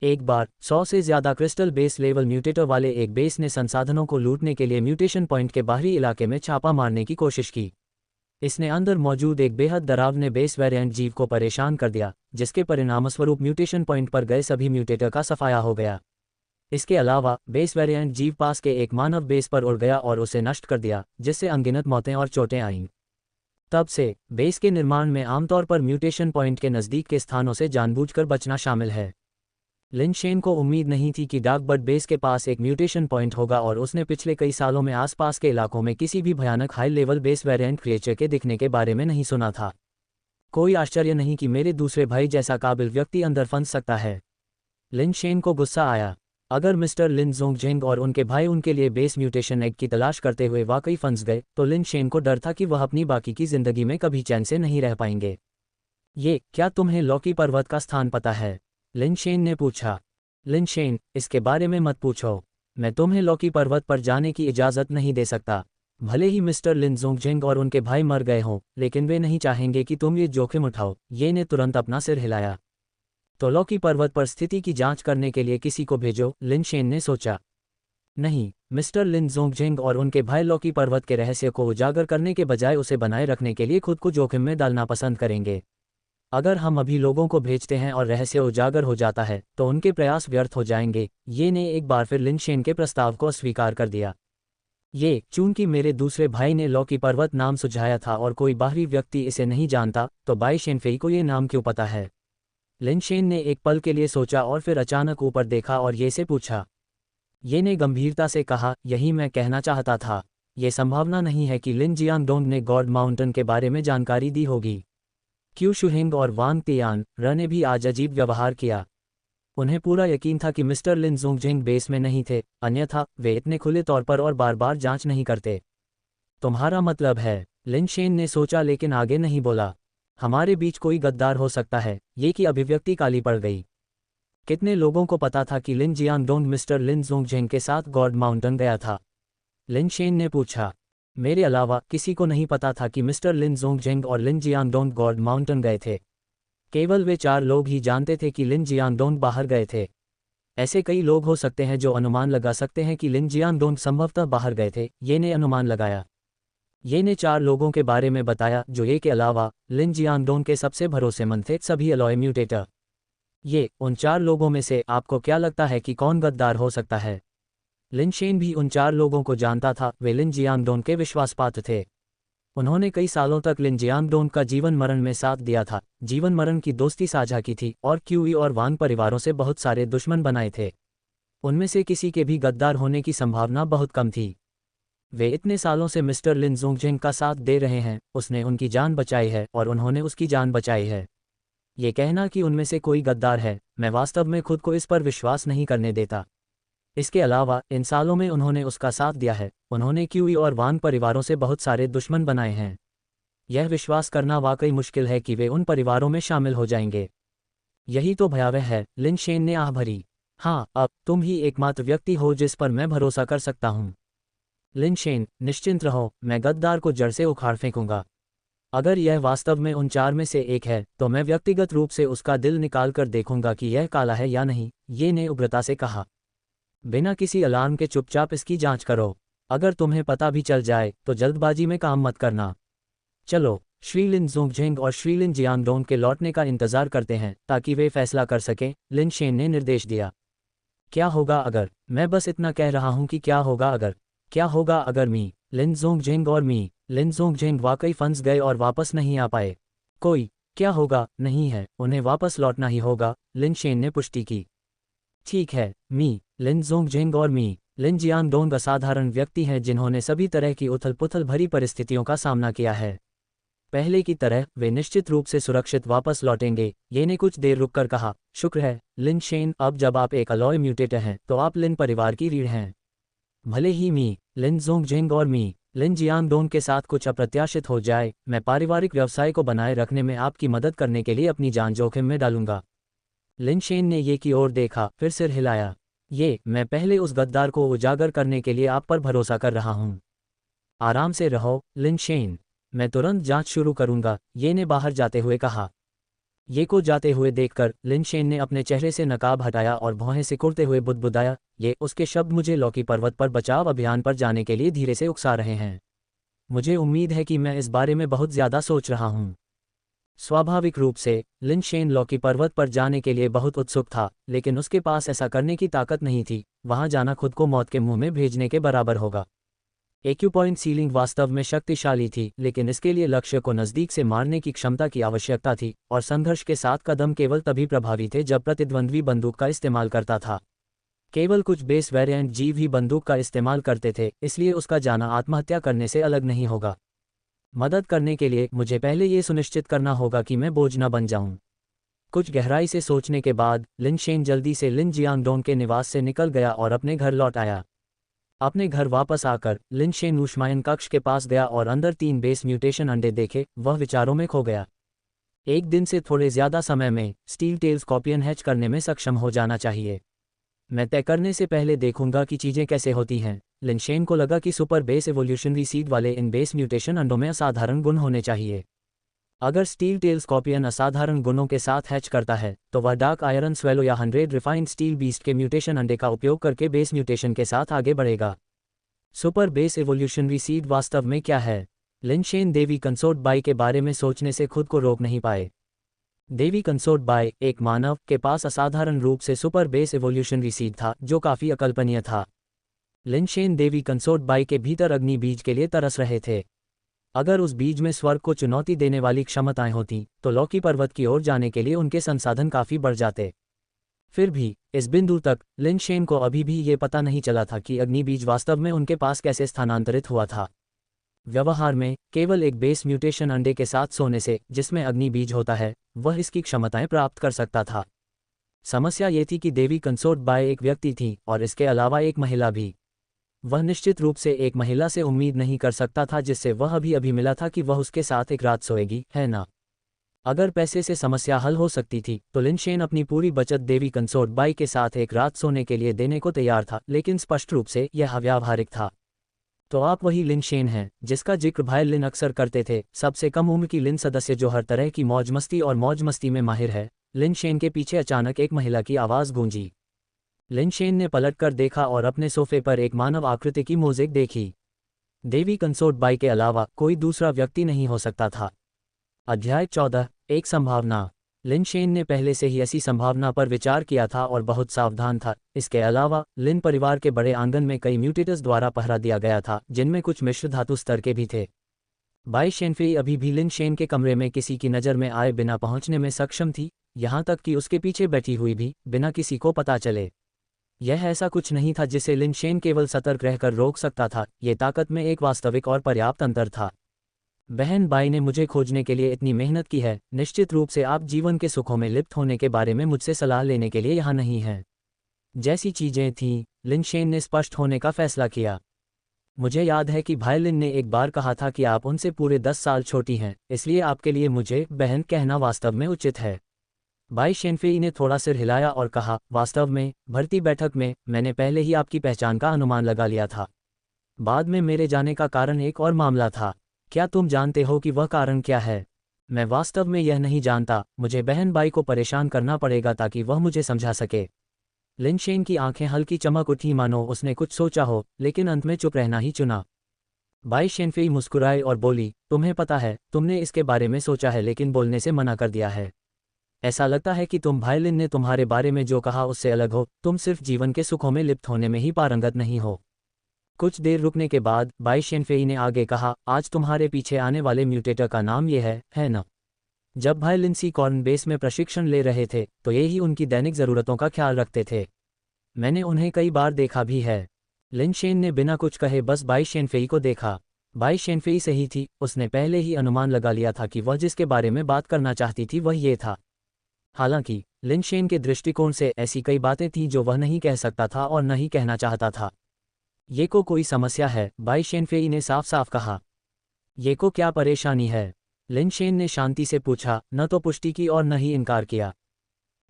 एक बार 100 से ज़्यादा क्रिस्टल बेस लेवल म्यूटेटर वाले एक बेस ने संसाधनों को लूटने के लिए म्यूटेशन पॉइंट के बाहरी इलाके में छापा मारने की कोशिश की। इसने अंदर मौजूद एक बेहद डरावने बेस वेरिएंट जीव को परेशान कर दिया, जिसके परिणामस्वरूप म्यूटेशन पॉइंट पर गए सभी म्यूटेटर का सफाया हो गया। इसके अलावा बेस वेरिएंट जीव पास के एक मानव बेस पर उड़ गया और उसे नष्ट कर दिया, जिससे अनगिनत मौतें और चोटें आईं। तब से बेस के निर्माण में आमतौर पर म्यूटेशन पॉइंट के नज़दीक के स्थानों से जानबूझकर बचना शामिल है। लिन शेन को उम्मीद नहीं थी कि डार्कबर्ड बेस के पास एक म्यूटेशन पॉइंट होगा और उसने पिछले कई सालों में आसपास के इलाकों में किसी भी भयानक high level base variant creature के दिखने के बारे में नहीं सुना था। कोई आश्चर्य नहीं कि मेरे दूसरे भाई जैसा काबिल व्यक्ति अंदर फंस सकता है। लिन शेन को गुस्सा आया। अगर मिस्टर लिन ज़ोंगजेंग और उनके भाई उनके लिए बेस म्यूटेशन एग की तलाश करते हुए वाकई फंस गए तो लिन शेन को डर था कि वह अपनी बाकी की जिंदगी में कभी चैन से नहीं रह पाएंगे। क्या तुम्हें लॉकी पर्वत का स्थान पता है? लिन शेन ने पूछा। लिन शेन, इसके बारे में मत पूछो। मैं तुम्हें लॉकी पर्वत पर जाने की इजाज़त नहीं दे सकता। भले ही मिस्टर लिन ज़ोंगजेंग और उनके भाई मर गए हों, लेकिन वे नहीं चाहेंगे कि तुम ये जोखिम उठाओ। ये ने तुरंत अपना सिर हिलाया। तो लॉकी पर्वत पर स्थिति की जांच करने के लिए किसी को भेजो, लिन शेन ने सोचा। नहीं, मिस्टर लिन ज़ोंगजेंग और उनके भाई लॉकी पर्वत के रहस्य को उजागर करने के बजाय उसे बनाए रखने के लिए खुद को जोखिम में डालना पसंद करेंगे। अगर हम अभी लोगों को भेजते हैं और रहस्य उजागर हो जाता है तो उनके प्रयास व्यर्थ हो जाएंगे। ये ने एक बार फिर लिन शेन के प्रस्ताव को अस्वीकार कर दिया। ये चूंकि मेरे दूसरे भाई ने लॉकी पर्वत नाम सुझाया था और कोई बाहरी व्यक्ति इसे नहीं जानता, तो बाई शेनफेई को ये नाम क्यों पता है? लिन शेन ने एक पल के लिए सोचा और फिर अचानक ऊपर देखा और ये से पूछा। ये ने गंभीरता से कहा, यही मैं कहना चाहता था। ये संभावना नहीं है कि लिन जियांगडोंग ने गॉड माउंटेन के बारे में जानकारी दी होगी। क्यू शुहिंग और वांग तियान र ने भी आज अजीब व्यवहार किया। उन्हें पूरा यकीन था कि मिस्टर लिन ज़ोंगजिंग बेस में नहीं थे, अन्यथा वे इतने खुले तौर पर और बार बार जांच नहीं करते। तुम्हारा मतलब है? लिन शेन ने सोचा लेकिन आगे नहीं बोला। हमारे बीच कोई गद्दार हो सकता है। ये की अभिव्यक्ति काली पड़ गई। कितने लोगों को पता था कि लिन जियांगडोंग मिस्टर लिन ज़ोंगजिंग के साथ गॉड माउंटेन गया था? लिन शेन ने पूछा। मेरे अलावा किसी को नहीं पता था कि मिस्टर लिन ज़ोंगजिंग और लिन जियांगडोंग गॉड माउंटेन गए थे। केवल वे 4 लोग ही जानते थे कि लिन जियांगडोंग बाहर गए थे। ऐसे कई लोग हो सकते हैं जो अनुमान लगा सकते हैं कि लिन जियांगडोंग संभवतः बाहर गए थे, ये ने अनुमान लगाया। ये ने 4 लोगों के बारे में बताया जो ये के अलावा लिन जियांगडोंग के सबसे भरोसेमंद थे, सभी अलॉय म्यूटेटर। ये उन 4 लोगों में से आपको क्या लगता है कि कौन गद्दार हो सकता है? लिन शेन भी उन 4 लोगों को जानता था। वे लिन जियांगडोंग के विश्वासपात्र थे। उन्होंने कई सालों तक लिन जियांगडोंग का जीवन मरण में साथ दिया था, जीवन मरण की दोस्ती साझा की थी और क्यूई और वांग परिवारों से बहुत सारे दुश्मन बनाए थे। उनमें से किसी के भी गद्दार होने की संभावना बहुत कम थी। वे इतने सालों से मिस्टर लिन ज़ोंगजिंग का साथ दे रहे हैं, उसने उनकी जान बचाई है और उन्होंने उसकी जान बचाई है। ये कहना कि उनमें से कोई गद्दार है, मैं वास्तव में खुद को इस पर विश्वास नहीं करने देता। इसके अलावा इन सालों में उन्होंने उसका साथ दिया है, उन्होंने क्यूई और वांग परिवारों से बहुत सारे दुश्मन बनाए हैं। यह विश्वास करना वाकई मुश्किल है कि वे उन परिवारों में शामिल हो जाएंगे। यही तो भयावह है। लिन शेन ने आह भरी। हाँ, अब तुम ही एकमात्र व्यक्ति हो जिस पर मैं भरोसा कर सकता हूँ। लिन शेन, निश्चिंत रहो, मैं गद्दार को जड़ से उखाड़ फेंकूंगा। अगर यह वास्तव में उन 4 में से एक है तो मैं व्यक्तिगत रूप से उसका दिल निकाल कर देखूंगा कि यह काला है या नहीं, ये ने उग्रता से कहा। बिना किसी अलार्म के चुपचाप इसकी जांच करो। अगर तुम्हें पता भी चल जाए तो जल्दबाजी में काम मत करना। चलो, श्री लिन ज़ोंगजिंग और श्री लिन जियांगडोंग के लौटने का इंतजार करते हैं ताकि वे फैसला कर सकें, लिन शेन ने निर्देश दिया। क्या होगा अगर? मैं बस इतना कह रहा हूं कि क्या होगा अगर? क्या होगा अगर लिन ज़ोंगजिंग और लिन ज़ोंगजिंग वाकई फंस गए और वापस नहीं आ पाए? क्या होगा? नहीं है, उन्हें वापस लौटना ही होगा, लिन शेन ने पुष्टि की। ठीक है, लिन ज़ोंगजिंग और लिन जियांगडोंग असाधारण व्यक्ति हैं जिन्होंने सभी तरह की उथल-पुथल भरी परिस्थितियों का सामना किया है। पहले की तरह वे निश्चित रूप से सुरक्षित वापस लौटेंगे, ये ने कुछ देर रुककर कहा। शुक्र है, लिन शेन, अब जब आप एक अलॉय म्यूटेटर हैं तो आप लिन परिवार की रीढ़ हैं। भले ही लिन ज़ोंगजिंग और लिन जियांगडोंग के साथ कुछ अप्रत्याशित हो जाए, मैं पारिवारिक व्यवसाय को बनाए रखने में आपकी मदद करने के लिए अपनी जान जोखिम में डालूंगा। लिन शेन ने ये की ओर देखा, फिर सिर हिलाया। मैं पहले उस गद्दार को उजागर करने के लिए आप पर भरोसा कर रहा हूं। आराम से रहो, लिन शेन, मैं तुरंत जांच शुरू करूंगा, ये ने बाहर जाते हुए कहा। ये को जाते हुए देखकर लिन शेन ने अपने चेहरे से नकाब हटाया और भौहें सिकुड़ते हुए बुदबुदाया। उसके शब्द मुझे लॉकी पर्वत पर बचाव अभियान पर जाने के लिए धीरे से उकसा रहे हैं। मुझे उम्मीद है कि मैं इस बारे में बहुत ज्यादा सोच रहा हूं। स्वाभाविक रूप से लिन शेन लॉकी पर्वत पर जाने के लिए बहुत उत्सुक था, लेकिन उसके पास ऐसा करने की ताकत नहीं थी। वहां जाना खुद को मौत के मुंह में भेजने के बराबर होगा। एक्यूपॉइंट सीलिंग वास्तव में शक्तिशाली थी, लेकिन इसके लिए लक्ष्य को नज़दीक से मारने की क्षमता की आवश्यकता थी, और संघर्ष के साथ कदम केवल तभी प्रभावी थे जब प्रतिद्वंद्वी बंदूक का इस्तेमाल करता था। केवल कुछ बेस वेरिएंट जीव ही बंदूक का इस्तेमाल करते थे, इसलिए उसका जाना आत्महत्या करने से अलग नहीं होगा। मदद करने के लिए मुझे पहले ये सुनिश्चित करना होगा कि मैं बोझ न बन जाऊं। कुछ गहराई से सोचने के बाद लिन शेन जल्दी से लिन जियांगडोंग के निवास से निकल गया और अपने घर लौट आया। अपने घर वापस आकर लिन शेन ऊष्मायन कक्ष के पास गया और अंदर 3 बेस म्यूटेशन अंडे देखे। वह विचारों में खो गया। एक दिन से थोड़े ज्यादा समय में स्टील टेल स्कॉर्पियन हैच करने में सक्षम हो जाना चाहिए। मैं तय करने से पहले देखूंगा कि चीजें कैसे होती हैं। लिन शेन को लगा कि सुपर बेस एवोल्यूशनरी सीड वाले इन बेस म्यूटेशन अंडों में असाधारण गुण होने चाहिए। अगर स्टील टेल स्कॉर्पियन असाधारण गुणों के साथ हैच करता है तो वह डार्क आयरन स्वेलो या 100 रिफाइंड स्टील बीस्ट के म्यूटेशन अंडे का उपयोग करके बेस म्यूटेशन के साथ आगे बढ़ेगा। सुपर बेस एवोल्यूशनरी सीड वास्तव में क्या है? लिन शेन देवी कंसोर्ट बाई के बारे में सोचने से खुद को रोक नहीं पाए। देवी कंसोर्ट बाई एक मानव के पास असाधारण रूप से सुपर बेस एवोल्यूशनरी सीड था जो काफी अकल्पनीय था। लिन शेन देवी कंसोर्ट बाई के भीतर अग्नि बीज के लिए तरस रहे थे। अगर उस बीज में स्वर्ग को चुनौती देने वाली क्षमताएं होती तो लौकी पर्वत की ओर जाने के लिए उनके संसाधन काफी बढ़ जाते। फिर भी इस बिंदु तक लिन शेन को अभी भी ये पता नहीं चला था कि अग्नि बीज वास्तव में उनके पास कैसे स्थानांतरित हुआ था। व्यवहार में केवल एक बेस म्यूटेशन अंडे के साथ सोने से, जिसमें अग्नि बीज होता है, वह इसकी क्षमताएं प्राप्त कर सकता था। समस्या ये थी कि देवी कंसोर्ट बाय एक व्यक्ति थी और इसके अलावा एक महिला भी। वह निश्चित रूप से एक महिला से उम्मीद नहीं कर सकता था जिससे वह अभी मिला था कि वह उसके साथ एक रात सोएगी, है ना? अगर पैसे से समस्या हल हो सकती थी तो लिन शेन अपनी पूरी बचत देवी कंसोर्ट बाई के साथ एक रात सोने के लिए देने को तैयार था, लेकिन स्पष्ट रूप से यह अव्यावहारिक था। तो आप वही लिन शेन हैं जिसका जिक्र भाई लिन अक्सर करते थे, सबसे कम उम्र की लिन सदस्य जो हर तरह की मौज मस्ती और मौज मस्ती में माहिर है। लिन शेन के पीछे अचानक एक महिला की आवाज़ गूंजी। लिन शेन ने पलटकर देखा और अपने सोफे पर एक मानव आकृति की मोज़ेक देखी। देवी कंसोर्ट बाई के अलावा कोई दूसरा व्यक्ति नहीं हो सकता था। अध्याय 14, एक संभावना। लिन शेन ने पहले से ही ऐसी संभावना पर विचार किया था और बहुत सावधान था। इसके अलावा लिन परिवार के बड़े आंगन में कई म्यूटेटर्स द्वारा पहरा दिया गया था, जिनमें कुछ मिश्र धातु स्तर के भी थे। बाई शेनफेई अभी भी लिन शेन के कमरे में किसी की नज़र में आए बिना पहुंचने में सक्षम थी, यहाँ तक कि उसके पीछे बैठी हुई भी, बिना किसी को पता चले। यह ऐसा कुछ नहीं था जिसे लिन शेन केवल सतर्क रहकर रोक सकता था, ये ताकत में एक वास्तविक और पर्याप्त अंतर था। बहन बाई ने मुझे खोजने के लिए इतनी मेहनत की है, निश्चित रूप से आप जीवन के सुखों में लिप्त होने के बारे में मुझसे सलाह लेने के लिए यहाँ नहीं हैं। जैसी चीज़ें थीं, लिन शेन ने स्पष्ट होने का फैसला किया। मुझे याद है कि भाई लिन ने एक बार कहा था कि आप उनसे पूरे 10 साल छोटी हैं, इसलिए आपके लिए मुझे बहन कहना वास्तव में उचित है। बाई शेनफेई ने थोड़ा सिर हिलाया और कहा, वास्तव में भर्ती बैठक में मैंने पहले ही आपकी पहचान का अनुमान लगा लिया था। बाद में मेरे जाने का कारण एक और मामला था। क्या तुम जानते हो कि वह कारण क्या है? मैं वास्तव में यह नहीं जानता। मुझे बहन बाई को परेशान करना पड़ेगा ताकि वह मुझे समझा सके। लिन शेन की आंखें हल्की चमक उठी, मानो उसने कुछ सोचा हो, लेकिन अंत में चुप रहना ही चुना। बाई शेनफेई मुस्कुराई और बोली, तुम्हें पता है, तुमने इसके बारे में सोचा है लेकिन बोलने से मना कर दिया है। ऐसा लगता है कि तुम भाई लिन ने तुम्हारे बारे में जो कहा उससे अलग हो। तुम सिर्फ जीवन के सुखों में लिप्त होने में ही पारंगत नहीं हो। कुछ देर रुकने के बाद बाई शेनफेई ने आगे कहा, आज तुम्हारे पीछे आने वाले म्यूटेटर का नाम ये है ना? जब भाई लिन सी कॉर्न बेस में प्रशिक्षण ले रहे थे तो ये ही उनकी दैनिक ज़रूरतों का ख्याल रखते थे। मैंने उन्हें कई बार देखा भी है। लिन शेन ने बिना कुछ कहे बस बाई शेनफेई को देखा। बाई शेनफेई सही थी, उसने पहले ही अनुमान लगा लिया था कि वह जिसके बारे में बात करना चाहती थी वह ये था। हालांकि लिन शेन के दृष्टिकोण से ऐसी कई बातें थीं जो वह नहीं कह सकता था और न ही कहना चाहता था। ये को कोई समस्या है? बाई शेनफेई ने साफ साफ कहा। ये को क्या परेशानी है? लिन शेन ने शांति से पूछा, न तो पुष्टि की और न ही इनकार किया।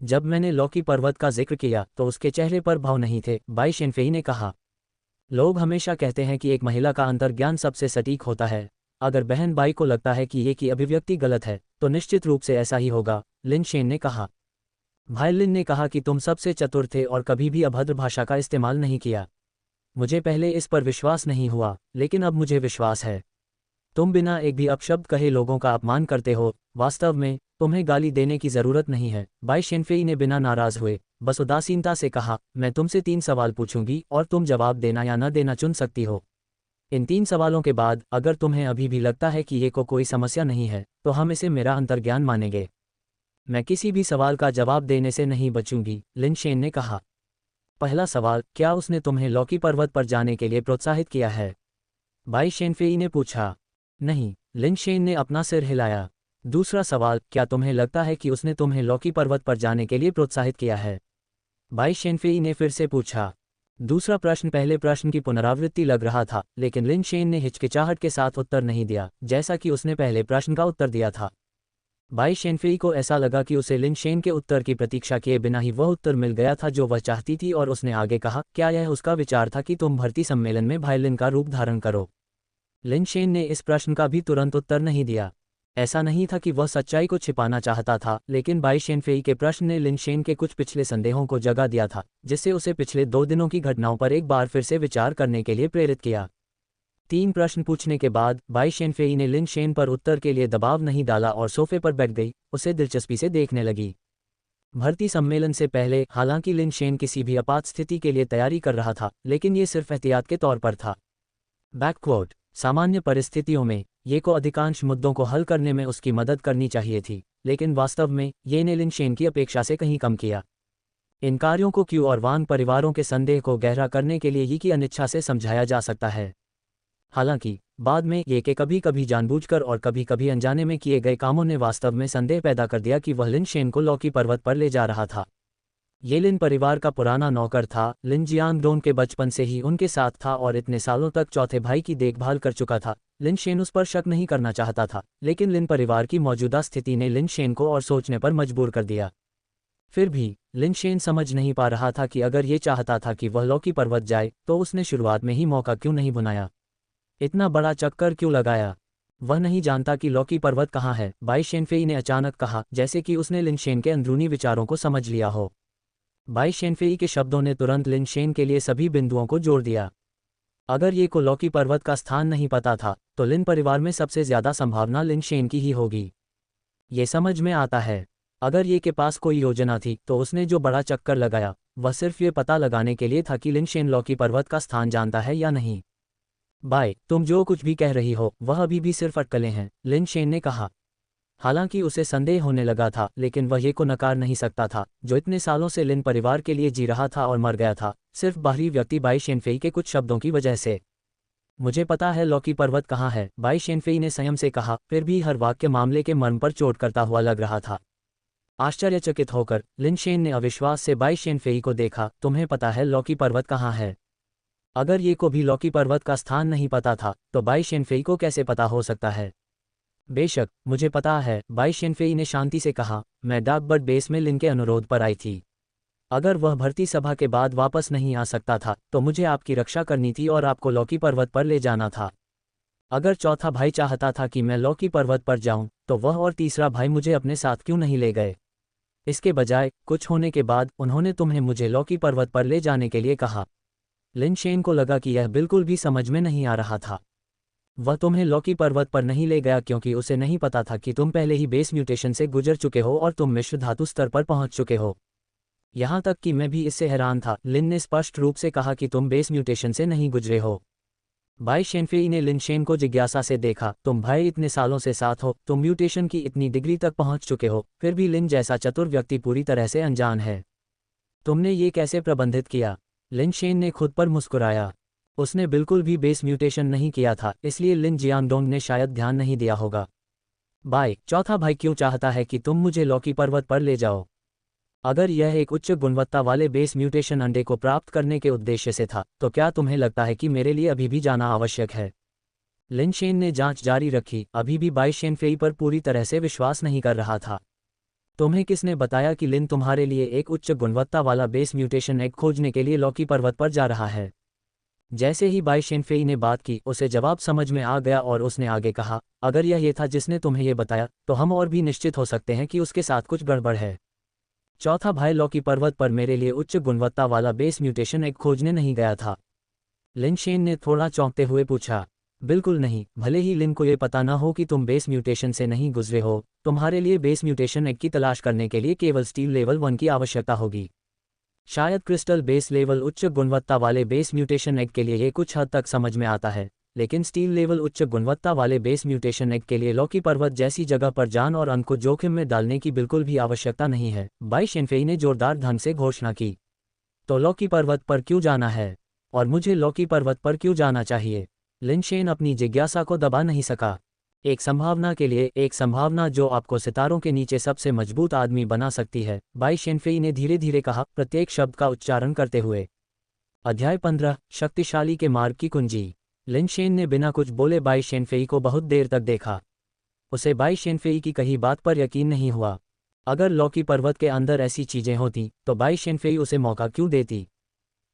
जब मैंने लौकी पर्वत का जिक्र किया तो उसके चेहरे पर भाव नहीं थे, बाई शेनफेई ने कहा। लोग हमेशा कहते हैं कि एक महिला का अंतर्ज्ञान सबसे सटीक होता है। अगर बहन बाई को लगता है कि ये की अभिव्यक्ति गलत है तो निश्चित रूप से ऐसा ही होगा, लिन शेन ने कहा। भाई लिन ने कहा कि तुम सबसे चतुर थे और कभी भी अभद्र भाषा का इस्तेमाल नहीं किया। मुझे पहले इस पर विश्वास नहीं हुआ, लेकिन अब मुझे विश्वास है। तुम बिना एक भी अपशब्द कहे लोगों का अपमान करते हो। वास्तव में तुम्हें गाली देने की ज़रूरत नहीं है। बाई शेनफेई ने बिना नाराज़ हुए बस उदासीनता से कहा, मैं तुमसे 3 सवाल पूछूंगी और तुम जवाब देना या न देना चुन सकती हो। इन 3 सवालों के बाद अगर तुम्हें अभी भी लगता है कि ये को कोई समस्या नहीं है तो हम इसे मेरा अंतर्ज्ञान मानेंगे। मैं किसी भी सवाल का जवाब देने से नहीं बचूंगी, लिन शेन ने कहा। पहला सवाल, क्या उसने तुम्हें लौकी पर्वत पर जाने के लिए प्रोत्साहित किया है? बाई शेनफेई ने पूछा। नहीं, लिन शेन ने अपना सिर हिलाया। दूसरा सवाल, क्या तुम्हें लगता है कि उसने तुम्हें लौकी पर्वत पर जाने के लिए प्रोत्साहित किया है? बाई शेनफेई ने फिर से पूछा। दूसरा प्रश्न पहले प्रश्न की पुनरावृत्ति लग रहा था, लेकिन लिन शेन ने हिचकिचाहट के साथ उत्तर नहीं दिया, जैसा कि उसने पहले प्रश्न का उत्तर दिया था। बाई शेनफेई को ऐसा लगा कि उसे लिन शेन के उत्तर की प्रतीक्षा किए बिना ही वह उत्तर मिल गया था जो वह चाहती थी, और उसने आगे कहा, क्या यह उसका विचार था कि तुम भर्ती सम्मेलन में भाई लिन का रूप धारण करो? लिन शेन ने इस प्रश्न का भी तुरंत उत्तर नहीं दिया। ऐसा नहीं था कि वह सच्चाई को छिपाना चाहता था, लेकिन बाई शेनफेई के प्रश्न ने लिन शेन के कुछ पिछले संदेहों को जगा दिया था, जिससे उसे पिछले 2 दिनों की घटनाओं पर एक बार फिर से विचार करने के लिए प्रेरित किया। 3 प्रश्न पूछने के बाद बाई शेनफेई ने लिन शेन पर उत्तर के लिए दबाव नहीं डाला और सोफे पर बैठ गई, उसे दिलचस्पी से देखने लगी। भर्ती सम्मेलन से पहले हालांकि लिन शेन किसी भी आपात स्थिति के लिए तैयारी कर रहा था, लेकिन ये सिर्फ एहतियात के तौर पर था। बैकक्वोट, सामान्य परिस्थितियों में ये को अधिकांश मुद्दों को हल करने में उसकी मदद करनी चाहिए थी, लेकिन वास्तव में ये ने लिन शेन की अपेक्षा से कहीं कम किया। इन कार्यों को क्यू और वांग परिवारों के संदेह को गहरा करने के लिए ये की अनिच्छा से समझाया जा सकता है। हालांकि बाद में ये के कभी कभी जानबूझकर और कभी कभी अनजाने में किए गए कामों ने वास्तव में संदेह पैदा कर दिया कि वह लिन शेन को लॉकी पर्वत पर ले जा रहा था। ये लिन परिवार का पुराना नौकर था। लिन जियांगडोंग के बचपन से ही उनके साथ था और इतने सालों तक चौथे भाई की देखभाल कर चुका था। लिन शेन उस पर शक नहीं करना चाहता था, लेकिन लिन परिवार की मौजूदा स्थिति ने लिन शेन को और सोचने पर मजबूर कर दिया। फिर भी लिन शेन समझ नहीं पा रहा था कि अगर ये चाहता था कि वह लॉकी पर्वत जाए तो उसने शुरुआत में ही मौका क्यों नहीं बुनाया, इतना बड़ा चक्कर क्यों लगाया। वह नहीं जानता कि लॉकी पर्वत कहाँ है, बाई शेनफेई ने अचानक कहा, जैसे कि उसने लिन शेन के अंदरूनी विचारों को समझ लिया हो। बाई शेनफेई के शब्दों ने तुरंत लिन शेन के लिए सभी बिंदुओं को जोड़ दिया। अगर ये को लॉकी पर्वत का स्थान नहीं पता था तो लिन परिवार में सबसे ज्यादा संभावना लिन शेन की ही होगी। ये समझ में आता है। अगर ये के पास कोई योजना थी तो उसने जो बड़ा चक्कर लगाया वह सिर्फ ये पता लगाने के लिए था कि लिन शेन लॉकी पर्वत का स्थान जानता है या नहीं। बाय, तुम जो कुछ भी कह रही हो वह अभी भी सिर्फ अटकलें हैं, लिन शेन ने कहा। हालांकि उसे संदेह होने लगा था, लेकिन वह ये को नकार नहीं सकता था, जो इतने सालों से लिन परिवार के लिए जी रहा था और मर गया था, सिर्फ बाहरी व्यक्ति बाई शेनफेई के कुछ शब्दों की वजह से। मुझे पता है लॉकी पर्वत कहाँ है, बाई शेनफेई ने संयम से कहा, फिर भी हर वाक्य मामले के मर्म पर चोट करता हुआ लग रहा था। आश्चर्यचकित होकर लिन शेन ने अविश्वास से बाई शेनफेई को देखा। तुम्हें पता है लॉकी पर्वत कहाँ है? अगर ये को भी लॉकी पर्वत का स्थान नहीं पता था तो बाई शेनफेई को कैसे पता हो सकता है? बेशक मुझे पता है, बाई शेनफेई ने शांति से कहा। मैं डाकबर्ड बेस में लिन के अनुरोध पर आई थी। अगर वह भर्ती सभा के बाद वापस नहीं आ सकता था तो मुझे आपकी रक्षा करनी थी और आपको लॉकी पर्वत पर ले जाना था। अगर चौथा भाई चाहता था कि मैं लॉकी पर्वत पर जाऊं तो वह और तीसरा भाई मुझे अपने साथ क्यों नहीं ले गए? इसके बजाय कुछ होने के बाद उन्होंने तुम्हें मुझे लॉकी पर्वत पर ले जाने के लिए कहा। लिन शेन को लगा कि यह बिल्कुल भी समझ में नहीं आ रहा था। वह तुम्हें लॉकी पर्वत पर नहीं ले गया क्योंकि उसे नहीं पता था कि तुम पहले ही बेस म्यूटेशन से गुजर चुके हो और तुम मिश्र धातु स्तर पर पहुंच चुके हो। यहां तक कि मैं भी इससे हैरान था। लिन ने स्पष्ट रूप से कहा कि तुम बेस म्यूटेशन से नहीं गुजरे हो। बाई शेनफेई ने लिन शेन को जिज्ञासा से देखा। तुम भाई इतने सालों से साथ हो, तुम म्यूटेशन की इतनी डिग्री तक पहुंच चुके हो, फिर भी लिन जैसा चतुर व्यक्ति पूरी तरह से अनजान है। तुमने ये कैसे प्रबंधित किया? लिन शेन ने खुद पर मुस्कुराया। उसने बिल्कुल भी बेस म्यूटेशन नहीं किया था, इसलिए लिन जियांगडोंग ने शायद ध्यान नहीं दिया होगा। बाय, चौथा भाई क्यों चाहता है कि तुम मुझे लॉकी पर्वत पर ले जाओ? अगर यह एक उच्च गुणवत्ता वाले बेस म्यूटेशन अंडे को प्राप्त करने के उद्देश्य से था तो क्या तुम्हें लगता है कि मेरे लिए अभी भी जाना आवश्यक है? लिन शेन ने जांच जारी रखी, अभी भी बाई शेनफेई पर पूरी तरह से विश्वास नहीं कर रहा था। तुम्हें किसने बताया कि लिन तुम्हारे लिए एक उच्च गुणवत्ता वाला बेस म्यूटेशन एग खोजने के लिए लॉकी पर्वत पर जा रहा है? जैसे ही बाई शेनफेई ने बात की उसे जवाब समझ में आ गया और उसने आगे कहा, अगर यह था जिसने तुम्हें यह बताया तो हम और भी निश्चित हो सकते हैं कि उसके साथ कुछ गड़बड़ है। चौथा भाई लॉकी पर्वत पर मेरे लिए उच्च गुणवत्ता वाला बेस म्यूटेशन एग खोजने नहीं गया था। लिन शेन ने थोड़ा चौंकते हुए पूछा। बिल्कुल नहीं, भले ही लिन को यह पता न हो कि तुम बेस म्यूटेशन से नहीं गुजरे हो, तुम्हारे लिए बेस म्यूटेशन एग की तलाश करने के लिए केवल स्टील लेवल 1 की आवश्यकता होगी। शायद क्रिस्टल बेस लेवल उच्च गुणवत्ता वाले बेस म्यूटेशन एग के लिए ये कुछ हद तक समझ में आता है, लेकिन स्टील लेवल उच्च गुणवत्ता वाले बेस म्यूटेशन एग के लिए लॉकी पर्वत जैसी जगह पर जान और अंक को जोखिम में डालने की बिल्कुल भी आवश्यकता नहीं है। बाई शेनफेई ने जोरदार ढंग से घोषणा की। तो लॉकी पर्वत पर क्यों जाना है? और मुझे लॉकी पर्वत पर क्यों जाना चाहिए? लिन शेन अपनी जिज्ञासा को दबा नहीं सका। एक संभावना के लिए, एक संभावना जो आपको सितारों के नीचे सबसे मजबूत आदमी बना सकती है, बाई शेनफेई ने धीरे धीरे कहा, प्रत्येक शब्द का उच्चारण करते हुए। अध्याय 15, शक्तिशाली के मार्ग की कुंजी। लिन शेन ने बिना कुछ बोले बाई शेनफेई को बहुत देर तक देखा। उसे बाई शेनफेई की कही बात पर यकीन नहीं हुआ। अगर लॉकी पर्वत के अंदर ऐसी चीजें होती तो बाई शेनफेई उसे मौका क्यों देती?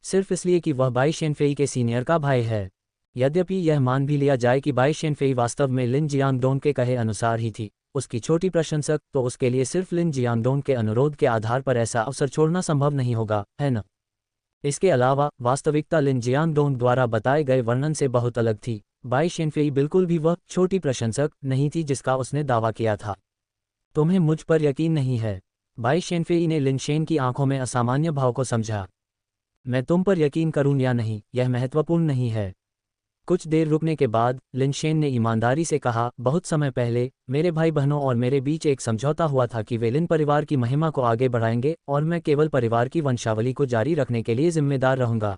सिर्फ इसलिए कि वह बाई शेनफेई के सीनियर का भाई है। यद्यपि यह मान भी लिया जाए कि बाई शेनफेई वास्तव में लिन जियांगडोंग के कहे अनुसार ही थी उसकी छोटी प्रशंसक, तो उसके लिए सिर्फ लिन जियांगडोंग के अनुरोध के आधार पर ऐसा अवसर छोड़ना संभव नहीं होगा, है न? इसके अलावा वास्तविकता लिन जियांगडोंग द्वारा बताए गए वर्णन से बहुत अलग थी। बाई शेनफेई बिल्कुल भी वह छोटी प्रशंसक नहीं थी जिसका उसने दावा किया था। तुम्हें मुझ पर यकीन नहीं है? बाई शेनफेई ने लिन शेन की आंखों में असामान्य भाव को समझा। मैं तुम पर यकीन करूं या नहीं, यह महत्वपूर्ण नहीं है। कुछ देर रुकने के बाद लिन शेन ने ईमानदारी से कहा, बहुत समय पहले मेरे भाई बहनों और मेरे बीच एक समझौता हुआ था कि वे लिन परिवार की महिमा को आगे बढ़ाएंगे और मैं केवल परिवार की वंशावली को जारी रखने के लिए जिम्मेदार रहूंगा।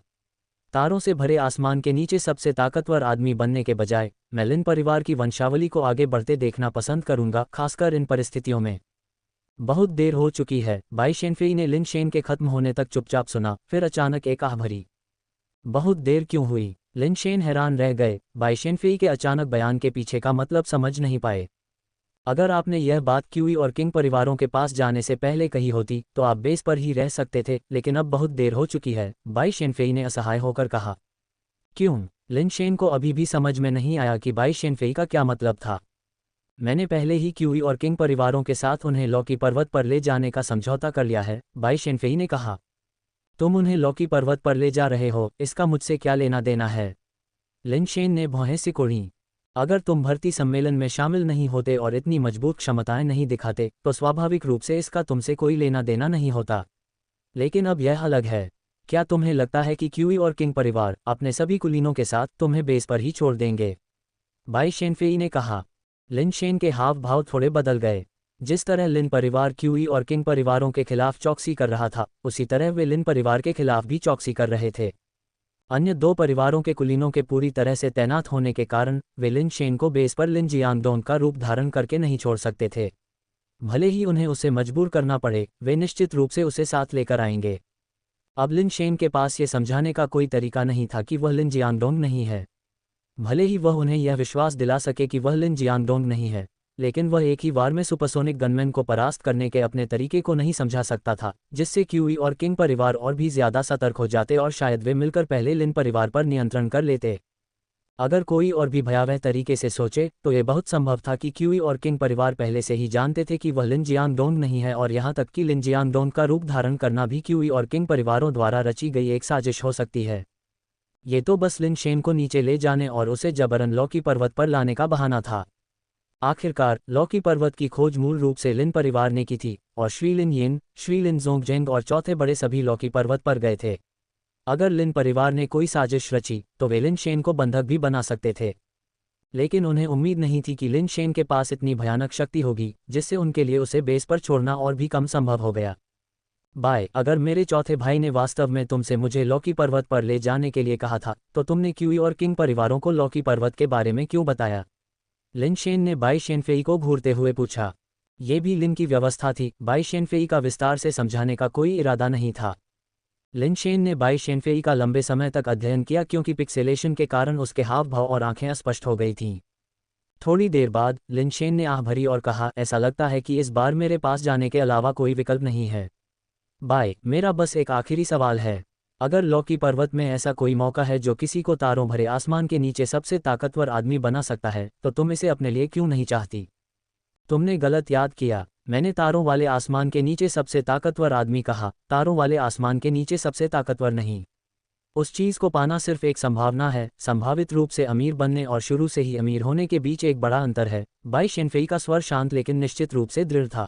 तारों से भरे आसमान के नीचे सबसे ताकतवर आदमी बनने के बजाय मैं लिन परिवार की वंशावली को आगे बढ़ते देखना पसंद करूंगा, खासकर इन परिस्थितियों में। बहुत देर हो चुकी है। बाई शेनफेई ने लिन शेन के खत्म होने तक चुपचाप सुना, फिर अचानक एक आह भरी। बहुत देर क्यों हुई? लिन शेन हैरान रह गए, बाई शेनफेई के अचानक बयान के पीछे का मतलब समझ नहीं पाए। अगर आपने यह बात क्यूई और किंग परिवारों के पास जाने से पहले कही होती तो आप बेस पर ही रह सकते थे, लेकिन अब बहुत देर हो चुकी है, बाई शेनफेई ने असहाय होकर कहा। क्यों? लिन शेन को अभी भी समझ में नहीं आया कि बाई शेनफेई का क्या मतलब था। मैंने पहले ही क्यूई और किंग परिवारों के साथ उन्हें लॉकी पर्वत पर ले जाने का समझौता कर लिया है, बाई शेनफेई ने कहा। तुम उन्हें लॉकी पर्वत पर ले जा रहे हो, इसका मुझसे क्या लेना देना है? लिन शेन ने भौहें सिकोड़ी। अगर तुम भर्ती सम्मेलन में शामिल नहीं होते और इतनी मजबूत क्षमताएं नहीं दिखाते तो स्वाभाविक रूप से इसका तुमसे कोई लेना देना नहीं होता। लेकिन अब यह अलग है। क्या तुम्हें लगता है कि क्यूई और किंग परिवार अपने सभी कुलीनों के साथ तुम्हें बेस पर ही छोड़ देंगे? बाई शेनफेई ने कहा। लिन शेन के हाव भाव थोड़े बदल गए। जिस तरह लिन परिवार क्यूई और किंग परिवारों के खिलाफ चौकसी कर रहा था, उसी तरह वे लिन परिवार के खिलाफ भी चौकसी कर रहे थे। अन्य दो परिवारों के कुलीनों के पूरी तरह से तैनात होने के कारण वे लिन शेन को बेस पर लिन जियांगडोंग का रूप धारण करके नहीं छोड़ सकते थे। भले ही उन्हें उसे मजबूर करना पड़े, वे निश्चित रूप से उसे साथ लेकर आएंगे। अब लिन शेन के पास ये समझाने का कोई तरीका नहीं था कि वह लिन जियांगडोंग नहीं है। भले ही वह उन्हें यह विश्वास दिला सके कि वह लिन जियांगडोंग नहीं है, लेकिन वह एक ही बार में सुपरसोनिक गनमैन को परास्त करने के अपने तरीके को नहीं समझा सकता था, जिससे क्यूई और किंग परिवार और भी ज्यादा सतर्क हो जाते और शायद वे मिलकर पहले लिन परिवार पर नियंत्रण कर लेते। अगर कोई और भी भयावह तरीके से सोचे तो ये बहुत संभव था कि क्यूई और किंग परिवार पहले से ही जानते थे कि वह लिन जियांगडोंग नहीं है, और यहाँ तक कि लिन जियांगडोंग का रूप धारण करना भी क्यूई और किंग परिवारों द्वारा रची गई एक साजिश हो सकती है। ये तो बस लिन शेन को नीचे ले जाने और उसे जबरन लॉकी पर्वत पर लाने का बहाना था। आखिरकार लॉकी पर्वत की खोज मूल रूप से लिन परिवार ने की थी, और श्री लिन यिन, श्री लिन जोंगजेंग और चौथे बड़े सभी लॉकी पर्वत पर गए थे। अगर लिन परिवार ने कोई साजिश रची तो वे लिन शेन को बंधक भी बना सकते थे, लेकिन उन्हें उम्मीद नहीं थी कि लिन शेन के पास इतनी भयानक शक्ति होगी जिससे उनके लिए उसे बेस पर छोड़ना और भी कम संभव हो गया। बाय, अगर मेरे चौथे भाई ने वास्तव में तुमसे मुझे लॉकी पर्वत पर ले जाने के लिए कहा था तो तुमने क्यूई और किंग परिवारों को लॉकी पर्वत के बारे में क्यों बताया? लिन शेन ने बाई शेनफेई को घूरते हुए पूछा। ये भी लिन की व्यवस्था थी, बाई शेनफेई का विस्तार से समझाने का कोई इरादा नहीं था। लिन शेन ने बाई शेनफेई का लंबे समय तक अध्ययन किया क्योंकि पिक्सेलेशन के कारण उसके हाव भाव और आंखें अस्पष्ट हो गई थीं। थोड़ी देर बाद लिन शेन ने आह भरी और कहा, ऐसा लगता है कि इस बार मेरे पास जाने के अलावा कोई विकल्प नहीं है। बाय, मेरा बस एक आखिरी सवाल है। अगर लॉकी पर्वत में ऐसा कोई मौका है जो किसी को तारों भरे आसमान के नीचे सबसे ताकतवर आदमी बना सकता है, तो तुम इसे अपने लिए क्यों नहीं चाहती? तुमने गलत याद किया। मैंने तारों वाले आसमान के नीचे सबसे ताकतवर आदमी कहा, तारों वाले आसमान के नीचे सबसे ताकतवर नहीं। उस चीज को पाना सिर्फ एक संभावना है। संभावित रूप से अमीर बनने और शुरू से ही अमीर होने के बीच एक बड़ा अंतर है। बाई शेनफेई का स्वर शांत लेकिन निश्चित रूप से दृढ़ था।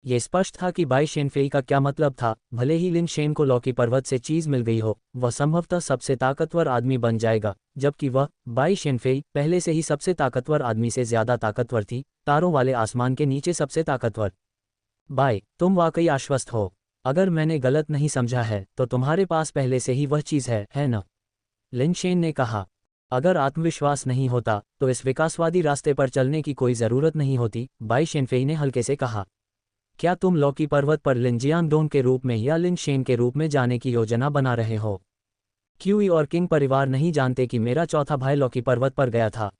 ये स्पष्ट था कि बाई शेनफेई का क्या मतलब था। भले ही लिन शेन को लॉकी पर्वत से चीज मिल गई हो, वह संभवतः सबसे ताकतवर आदमी बन जाएगा, जबकि वह, बाई शेनफेई, पहले से ही सबसे ताकतवर आदमी से ज्यादा ताकतवर थी, तारों वाले आसमान के नीचे सबसे ताकतवर। बाई, तुम वाकई आश्वस्त हो? अगर मैंने गलत नहीं समझा है तो तुम्हारे पास पहले से ही वह चीज है न? लिन शेन ने कहा। अगर आत्मविश्वास नहीं होता तो इस विकासवादी रास्ते पर चलने की कोई जरूरत नहीं होती, बाई शेनफेई ने हल्के से कहा। क्या तुम लॉकी पर्वत पर लिन जियांगडोंग के रूप में या लिन शेन के रूप में जाने की योजना बना रहे हो? क्यूई और किंग परिवार नहीं जानते कि मेरा चौथा भाई लॉकी पर्वत पर गया था।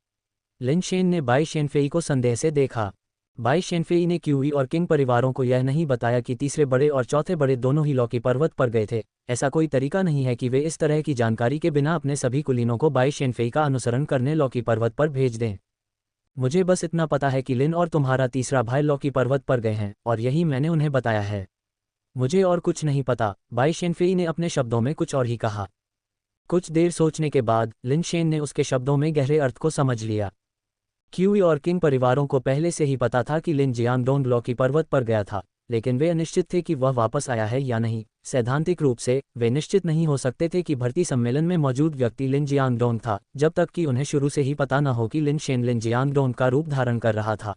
लिन शेन ने बाई शेनफेई को संदेह से देखा। बाई शेनफेई ने क्यूई और किंग परिवारों को यह नहीं बताया कि तीसरे बड़े और चौथे बड़े दोनों ही लॉकी पर्वत पर गए थे। ऐसा कोई तरीका नहीं है कि वे इस तरह की जानकारी के बिना अपने सभी कुलीनों को बाई शेनफेई का अनुसरण करने लॉकी पर्वत पर भेज दें। मुझे बस इतना पता है कि लिन और तुम्हारा तीसरा भाई लॉकी पर्वत पर गए हैं, और यही मैंने उन्हें बताया है। मुझे और कुछ नहीं पता। बाई शेनफेई ने अपने शब्दों में कुछ और ही कहा। कुछ देर सोचने के बाद लिन शेन ने उसके शब्दों में गहरे अर्थ को समझ लिया। क्यूई और किंग परिवारों को पहले से ही पता था कि लिन जियांगडोंग लॉकी पर्वत पर गया था, लेकिन वे अनिश्चित थे कि वह वापस आया है या नहीं। सैद्धांतिक रूप से वे निश्चित नहीं हो सकते थे कि भर्ती सम्मेलन में मौजूद व्यक्ति लिन जियांगडोंग था, जब तक कि उन्हें शुरू से ही पता न हो कि लिन शेन लिन जियांगडोंग का रूप धारण कर रहा था।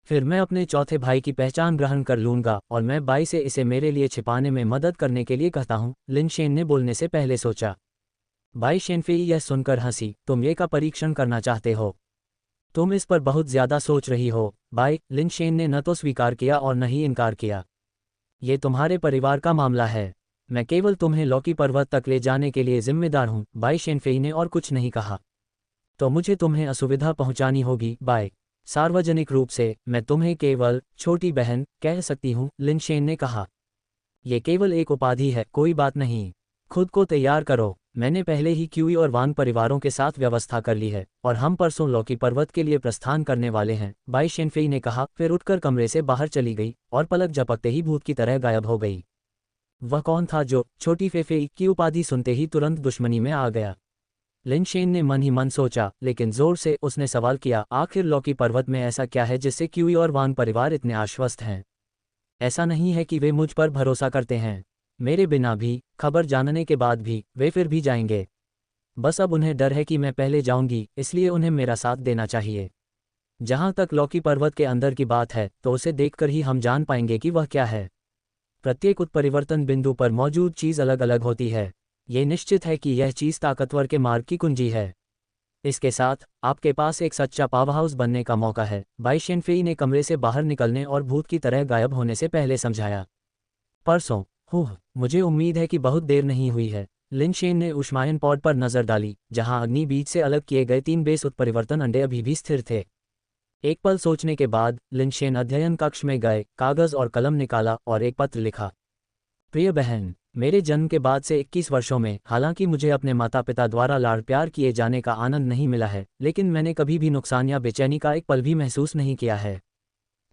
फिर मैं अपने चौथे भाई की पहचान ग्रहण कर लूंगा और मैं बाई से इसे मेरे लिए छिपाने में मदद करने के लिए कहता हूँ, लिन शेन ने बोलने से पहले सोचा। बाई शेनफेई यह सुनकर हंसी। तुम ये का परीक्षण करना चाहते हो? तुम इस पर बहुत ज्यादा सोच रही हो बाई। लिन शेन ने न तो स्वीकार किया और न ही इनकार किया। ये तुम्हारे परिवार का मामला है। मैं केवल तुम्हें लॉकी पर्वत तक ले जाने के लिए जिम्मेदार हूँ, बाई शेनफेई ने और कुछ नहीं कहा। तो मुझे तुम्हें असुविधा पहुंचानी होगी बाई। सार्वजनिक रूप से मैं तुम्हें केवल छोटी बहन कह सकती हूँ, लिन शेन ने कहा। यह केवल एक उपाधि है, कोई बात नहीं। खुद को तैयार करो। मैंने पहले ही क्यूई और वांग परिवारों के साथ व्यवस्था कर ली है और हम परसों लॉकी पर्वत के लिए प्रस्थान करने वाले हैं, बाई शेनफेई ने कहा। फिर उठकर कमरे से बाहर चली गई और पलक झपकते ही भूत की तरह गायब हो गई। वह कौन था जो छोटी फेफेई की उपाधि सुनते ही तुरंत दुश्मनी में आ गया? लिन शेन ने मन ही मन सोचा, लेकिन जोर से उसने सवाल किया, आखिर लॉकी पर्वत में ऐसा क्या है जिससे क्यूई और वांग परिवार इतने आश्वस्त हैं? ऐसा नहीं है कि वे मुझ पर भरोसा करते हैं। मेरे बिना भी, खबर जानने के बाद भी, वे फिर भी जाएंगे। बस अब उन्हें डर है कि मैं पहले जाऊंगी, इसलिए उन्हें मेरा साथ देना चाहिए। जहां तक लॉकी पर्वत के अंदर की बात है, तो उसे देखकर ही हम जान पाएंगे कि वह क्या है। प्रत्येक उत्परिवर्तन बिंदु पर मौजूद चीज़ अलग अलग होती है। ये निश्चित है कि यह चीज़ ताकतवर के मार्ग की कुंजी है। इसके साथ आपके पास एक सच्चा पावरहाउस बनने का मौका है, बाई शेनफेई ने कमरे से बाहर निकलने और भूत की तरह गायब होने से पहले समझाया। परसों, मुझे उम्मीद है कि बहुत देर नहीं हुई है। लिन शेन ने ऊष्मायन पॉड पर नजर डाली, जहां अग्नि बीज से अलग किए गए 3 बेस उत्परिवर्तन अंडे अभी भी स्थिर थे। एक पल सोचने के बाद लिन शेन अध्ययन कक्ष में गए, कागज और कलम निकाला और एक पत्र लिखा। प्रिय बहन, मेरे जन्म के बाद से 21 वर्षों में हालांकि मुझे अपने माता पिता द्वारा लाड़ प्यार किए जाने का आनंद नहीं मिला है, लेकिन मैंने कभी भी नुकसान या बेचैनी का एक पल भी महसूस नहीं किया है।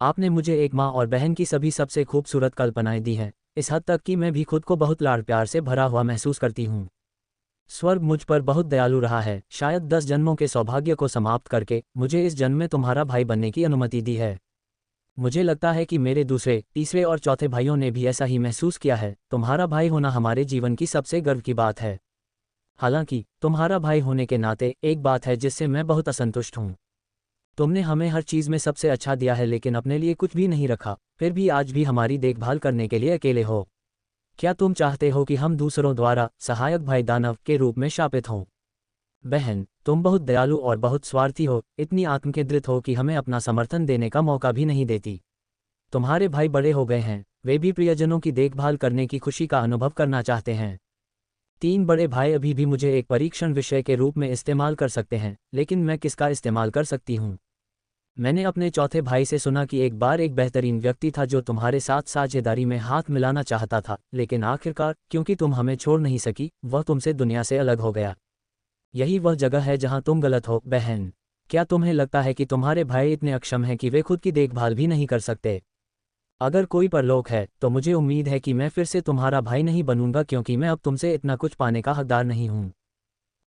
आपने मुझे एक माँ और बहन की सभी सबसे खूबसूरत कल्पनाएं दी हैं, इस हद तक कि मैं भी खुद को बहुत लाड़ प्यार से भरा हुआ महसूस करती हूँ। स्वर्ग मुझ पर बहुत दयालु रहा है। शायद 10 जन्मों के सौभाग्य को समाप्त करके मुझे इस जन्म में तुम्हारा भाई बनने की अनुमति दी है। मुझे लगता है कि मेरे दूसरे, तीसरे और चौथे भाइयों ने भी ऐसा ही महसूस किया है। तुम्हारा भाई होना हमारे जीवन की सबसे गर्व की बात है। हालांकि तुम्हारा भाई होने के नाते एक बात है जिससे मैं बहुत असंतुष्ट हूँ। तुमने हमें हर चीज़ में सबसे अच्छा दिया है, लेकिन अपने लिए कुछ भी नहीं रखा। फिर भी आज भी हमारी देखभाल करने के लिए अकेले हो। क्या तुम चाहते हो कि हम दूसरों द्वारा सहायक भाई दानव के रूप में शापित हों? बहन, तुम बहुत दयालु और बहुत स्वार्थी हो, इतनी आत्मकेंद्रित हो कि हमें अपना समर्थन देने का मौका भी नहीं देती। तुम्हारे भाई बड़े हो गए हैं, वे भी प्रियजनों की देखभाल करने की खुशी का अनुभव करना चाहते हैं। 3 बड़े भाई अभी भी मुझे एक परीक्षण विषय के रूप में इस्तेमाल कर सकते हैं, लेकिन मैं किसका इस्तेमाल कर सकती हूँ? मैंने अपने चौथे भाई से सुना कि एक बार एक बेहतरीन व्यक्ति था जो तुम्हारे साथ साझेदारी में हाथ मिलाना चाहता था, लेकिन आखिरकार क्योंकि तुम हमें छोड़ नहीं सकी, वह तुमसे दुनिया से अलग हो गया। यही वह जगह है जहां तुम गलत हो बहन। क्या तुम्हें लगता है कि तुम्हारे भाई इतने अक्षम हैं कि वे खुद की देखभाल भी नहीं कर सकते? अगर कोई परलोक है तो मुझे उम्मीद है कि मैं फिर से तुम्हारा भाई नहीं बनूंगा, क्योंकि मैं अब तुमसे इतना कुछ पाने का हकदार नहीं हूं।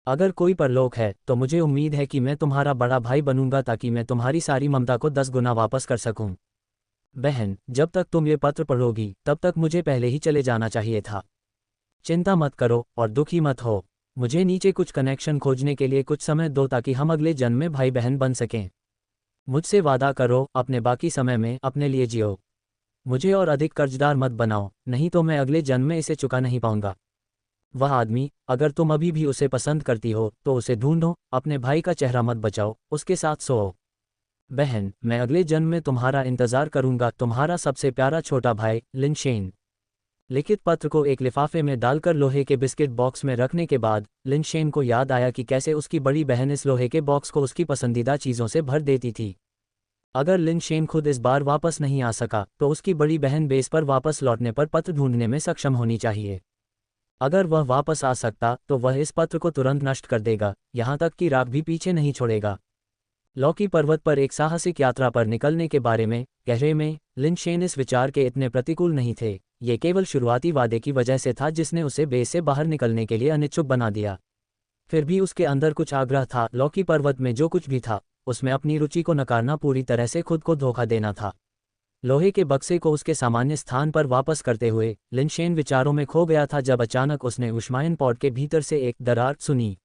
अगर कोई परलोक है तो मुझे उम्मीद है कि मैं तुम्हारा बड़ा भाई बनूंगा, ताकि मैं तुम्हारी सारी ममता को 10 गुना वापस कर सकूं। बहन, जब तक तुम ये पत्र पढ़ोगी तब तक मुझे पहले ही चले जाना चाहिए था। चिंता मत करो और दुखी मत हो। मुझे नीचे कुछ कनेक्शन खोजने के लिए कुछ समय दो ताकि हम अगले जन्म में भाई बहन बन सकें। मुझसे वादा करो, अपने बाकी समय में अपने लिए जियो। मुझे और अधिक कर्जदार मत बनाओ, नहीं तो मैं अगले जन्म में इसे चुका नहीं पाऊंगा। वह आदमी, अगर तुम अभी भी उसे पसंद करती हो तो उसे ढूंढो, अपने भाई का चेहरा मत बचाओ, उसके साथ सोओ। बहन, मैं अगले जन्म में तुम्हारा इंतजार करूंगा। तुम्हारा सबसे प्यारा छोटा भाई, लिन शेन। लिखित पत्र को एक लिफाफे में डालकर लोहे के बिस्किट बॉक्स में रखने के बाद लिन शेन को याद आया कि कैसे उसकी बड़ी बहन इस लोहे के बॉक्स को उसकी पसंदीदा चीज़ों से भर देती थी। अगर लिन शेन खुद इस बार वापस नहीं आ सका तो उसकी बड़ी बहन बेस पर वापस लौटने पर पत्र ढूंढने में सक्षम होनी चाहिए। अगर वह वापस आ सकता तो वह इस पत्र को तुरंत नष्ट कर देगा, यहाँ तक कि राख भी पीछे नहीं छोड़ेगा। लॉकी पर्वत पर एक साहसिक यात्रा पर निकलने के बारे में गहरे में लिन शेन इस विचार के इतने प्रतिकूल नहीं थे। ये केवल शुरुआती वादे की वजह से था जिसने उसे बेस से बाहर निकलने के लिए अनिच्छुक बना दिया। फिर भी उसके अंदर कुछ आग्रह था। लॉकी पर्वत में जो कुछ भी था उसमें अपनी रुचि को नकारना पूरी तरह से खुद को धोखा देना था। लोहे के बक्से को उसके सामान्य स्थान पर वापस करते हुए लिन शेन विचारों में खो गया था जब अचानक उसने उष्मायन पॉड के भीतर से एक दरार सुनी।